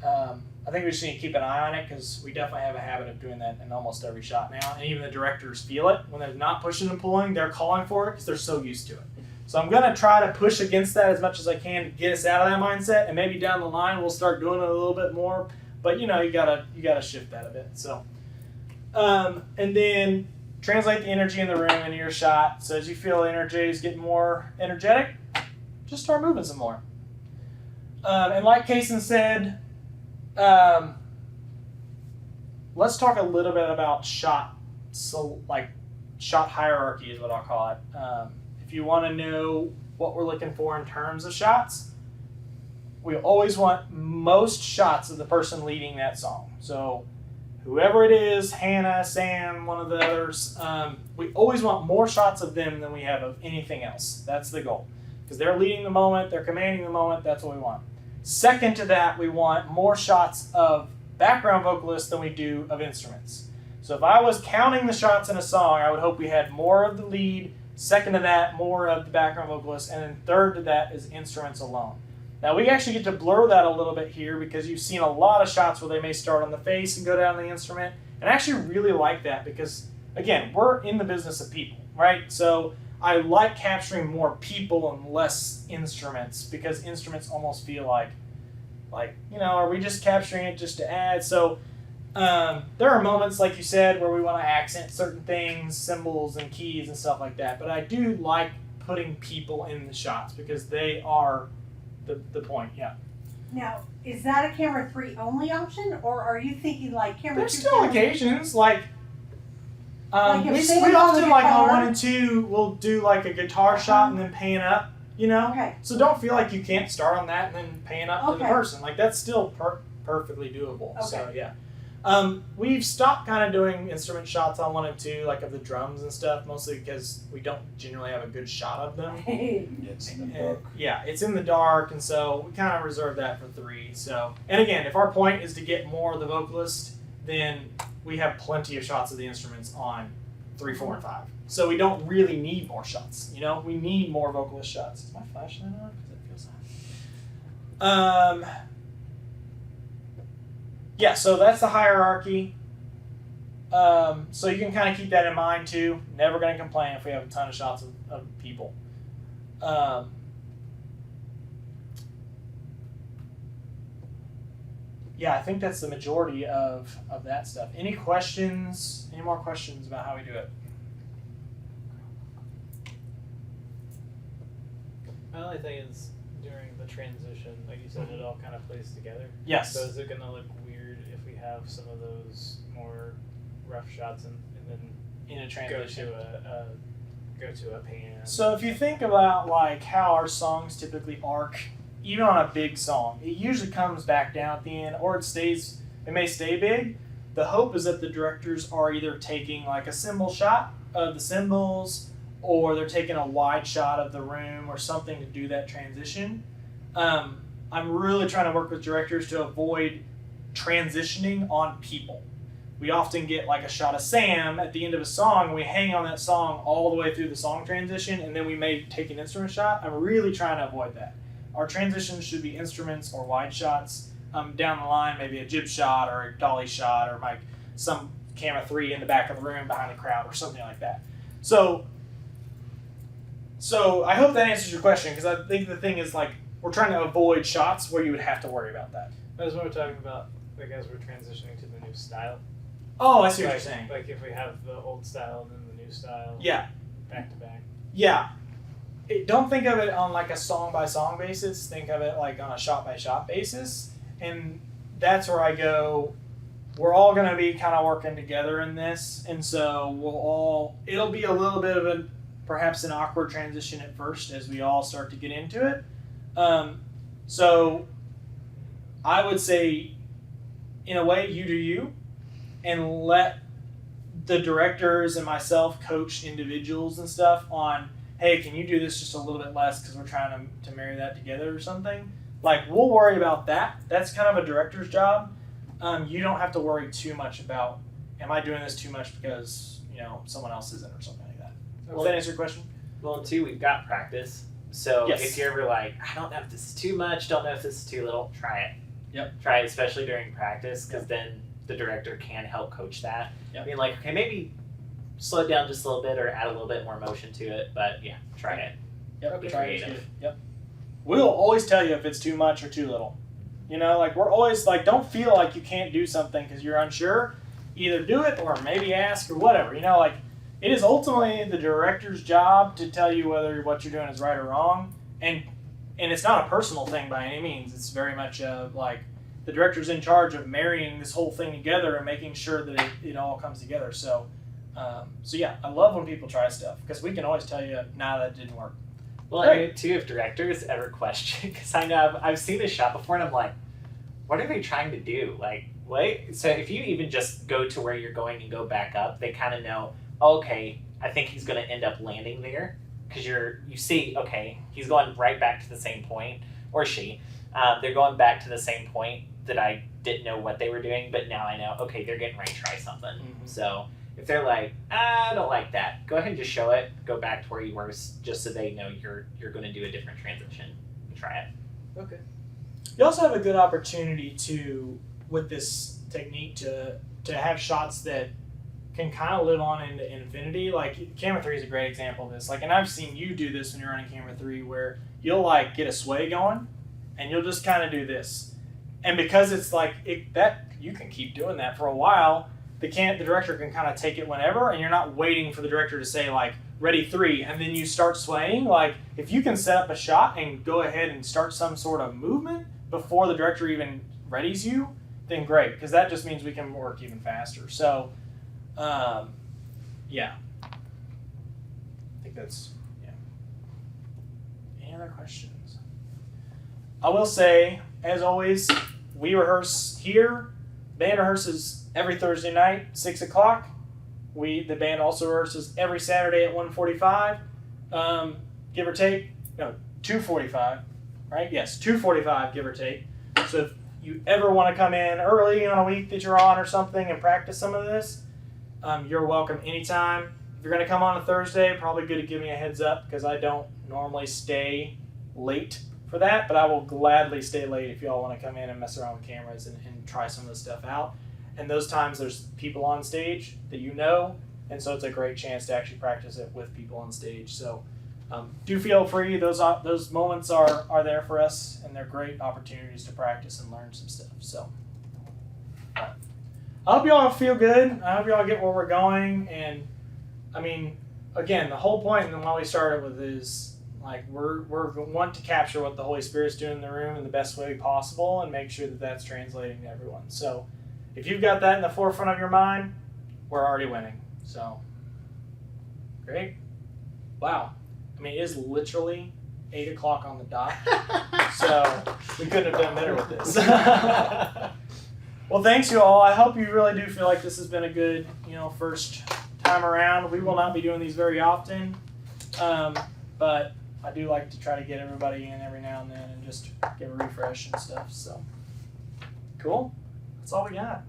I think we just need to keep an eye on it because we definitely have a habit of doing that in almost every shot now. And even the directors feel it. When they're not pushing and pulling, they're calling for it because they're so used to it. So I'm going to try to push against that as much as I can to get us out of that mindset. And maybe down the line we'll start doing it a little bit more. But you gotta shift that a bit. So, and then translate the energy in the room into your shot. So as you feel energy is getting more energetic, just start moving some more. And like Kaysen said, let's talk a little bit about shot. So like shot hierarchy is what I'll call it. If you want to know what we're looking for in terms of shots, we always want most shots of the person leading that song. So whoever it is, Hannah, Sam, one of the others, we always want more shots of them than we have of anything else. That's the goal. Because they're leading the moment, they're commanding the moment, that's what we want. Second to that, we want more shots of background vocalists than we do of instruments. So if I was counting the shots in a song, I would hope we had more of the lead, second to that, more of the background vocalists, and then third to that is instruments alone. Now we actually get to blur that a little bit here because you've seen a lot of shots where they may start on the face and go down the instrument. And I actually really like that because, again, we're in the business of people, right? So I like capturing more people and less instruments because instruments almost feel like, are we just capturing it just to add? So there are moments, like you said, where we want to accent certain things, cymbals and keys and stuff like that. But I do like putting people in the shots because they are the point, yeah. Now, is that a camera 3 only option, or are you thinking like camera 2? There's still occasions, like Like if we they often on the like on guitar- 1 and 2, we'll do like a guitar shot and then pan up, Okay. So don't feel like you can't start on that and then pan up to the Okay. person. Like that's still perfectly doable. So Okay. yeah. We've stopped kind of doing instrument shots on 1 and 2, like of the drums and stuff, mostly because we don't generally have a good shot of them. It's in the dark. Yeah, it's in the dark, and so we kind of reserve that for 3. So, and again, if our point is to get more of the vocalist, then we have plenty of shots of the instruments on 3, 4, and 5. So we don't really need more shots. We need more vocalist shots. Is my flashlight on? Because it feels on. Yeah, so that's the hierarchy. So you can kind of keep that in mind too. Never going to complain if we have a ton of shots of people. Yeah, I think that's the majority of that stuff. Any questions? Any more questions about how we do it? My only thing is during the transition, like you said, it all kind of plays together. Yes. So is it gonna look weird if we have some of those more rough shots and then In a transition. go to a pan? So if you think about like how our songs typically arc, even on a big song, it usually comes back down at the end, or it may stay big. The hope is that the directors are either taking like a cymbal shot of the cymbals, or they're taking a wide shot of the room or something to do that transition. I'm really trying to work with directors to avoid transitioning on people. We often get like a shot of Sam at the end of a song, and we hang on that song all the way through the song transition, and then we may take an instrument shot. I'm really trying to avoid that. Our transitions should be instruments or wide shots. Down the line, maybe a jib shot or a dolly shot or like some camera 3 in the back of the room behind the crowd or something like that. So I hope that answers your question, because I think the thing is like we're trying to avoid shots where you would have to worry about that. That's what we're talking about, like as we're transitioning to the new style. Oh, I see what Like- you're saying. Like if we have the old style and then the new style. Yeah. Back to back. Yeah. Don't think of it on like a song by song basis. Think of it like on a shot by shot basis. And that's where I go, we're all going to be kind of working together in this. And so it'll be a little bit of perhaps an awkward transition at first as we all start to get into it. So I would say, in a way, you do you, and let the directors and myself coach individuals and stuff on, hey, can you do this just a little bit less because we're trying to marry that together or something? Like, we'll worry about that. That's kind of a director's job. You don't have to worry too much about, am I doing this too much because, someone else isn't or something like that. Does that answer your question? Well, and 2, we've got practice. So Yes. if you're ever like, I don't know if this is too much, don't know if this is too little, try it. Yep. Try it, especially during practice, because then the director can help coach that. Yep. Being like, okay, maybe slow it down just a little bit or add a little bit more motion to it, but yeah, try it. Yep. Be Try it. creative. Yep. We'll always tell you if it's too much or too little. Like we're always like, don't feel like you can't do something because you're unsure. Either do it or maybe ask or whatever. Like it is ultimately the director's job to tell you whether what you're doing is right or wrong. And it's not a personal thing by any means. It's very much like the director's in charge of marrying this whole thing together and making sure that it all comes together. So yeah, I love when people try stuff because we can always tell you, nah, that didn't work. Well, I mean, too, if directors ever question, because I know I've seen this shot before, and I'm like, what are they trying to do? Like, what? So if you even just go to where you're going and go back up, they kind of know, okay, I think he's going to end up landing there, because you see, okay, he's going right back to the same point, or she. They're going back to the same point that I didn't know what they were doing, but now I know, okay, they're getting ready to try something. Mm-hmm. So if they're like, I don't like that, go ahead and just show it, go back to where you were, just so they know you're going to do a different transition and try it. Okay. You also have a good opportunity to, with this technique, to have shots that can kind of live on into infinity. Like camera 3 is a great example of this. Like, and I've seen you do this when you're running camera 3, where you'll like get a sway going, and you'll just kind of do this, and because it's like that, you can keep doing that for a while. The director can kind of take it whenever, and you're not waiting for the director to say like ready 3, and then you start swaying. Like if you can set up a shot and go ahead and start some sort of movement before the director even readies you, then great, because that just means we can work even faster. So, yeah, I think that's Any other questions? I will say, as always, we rehearse here. Band rehearses every Thursday night, 6 o'clock. The band also rehearses every Saturday at 1:45, give or take. No, 2:45, right? Yes, 2:45, give or take. So if you ever want to come in early on a week that you're on or something and practice some of this, you're welcome anytime. If you're going to come on a Thursday, probably good to give me a heads up, because I don't normally stay late for that, but I will gladly stay late if y'all want to come in and mess around with cameras and try some of this stuff out. And those times there's people on stage that you know, and so it's a great chance to actually practice it with people on stage. So do feel free. Those moments are there for us, and they're great opportunities to practice and learn some stuff. So I hope y'all feel good. I hope y'all get where we're going. And I mean, again, the whole point and why we started with is, like, we're want to capture what the Holy Spirit's doing in the room in the best way possible and make sure that that's translating to everyone. So if you've got that in the forefront of your mind, we're already winning. So great. Wow. I mean, it is literally 8 o'clock on the dot. So we couldn't have done better with this. Well, thanks you all. I hope you really do feel like this has been a good, first time around. We will not be doing these very often. But I do like to try to get everybody in every now and then and just give a refresh and stuff. So cool. That's all we got.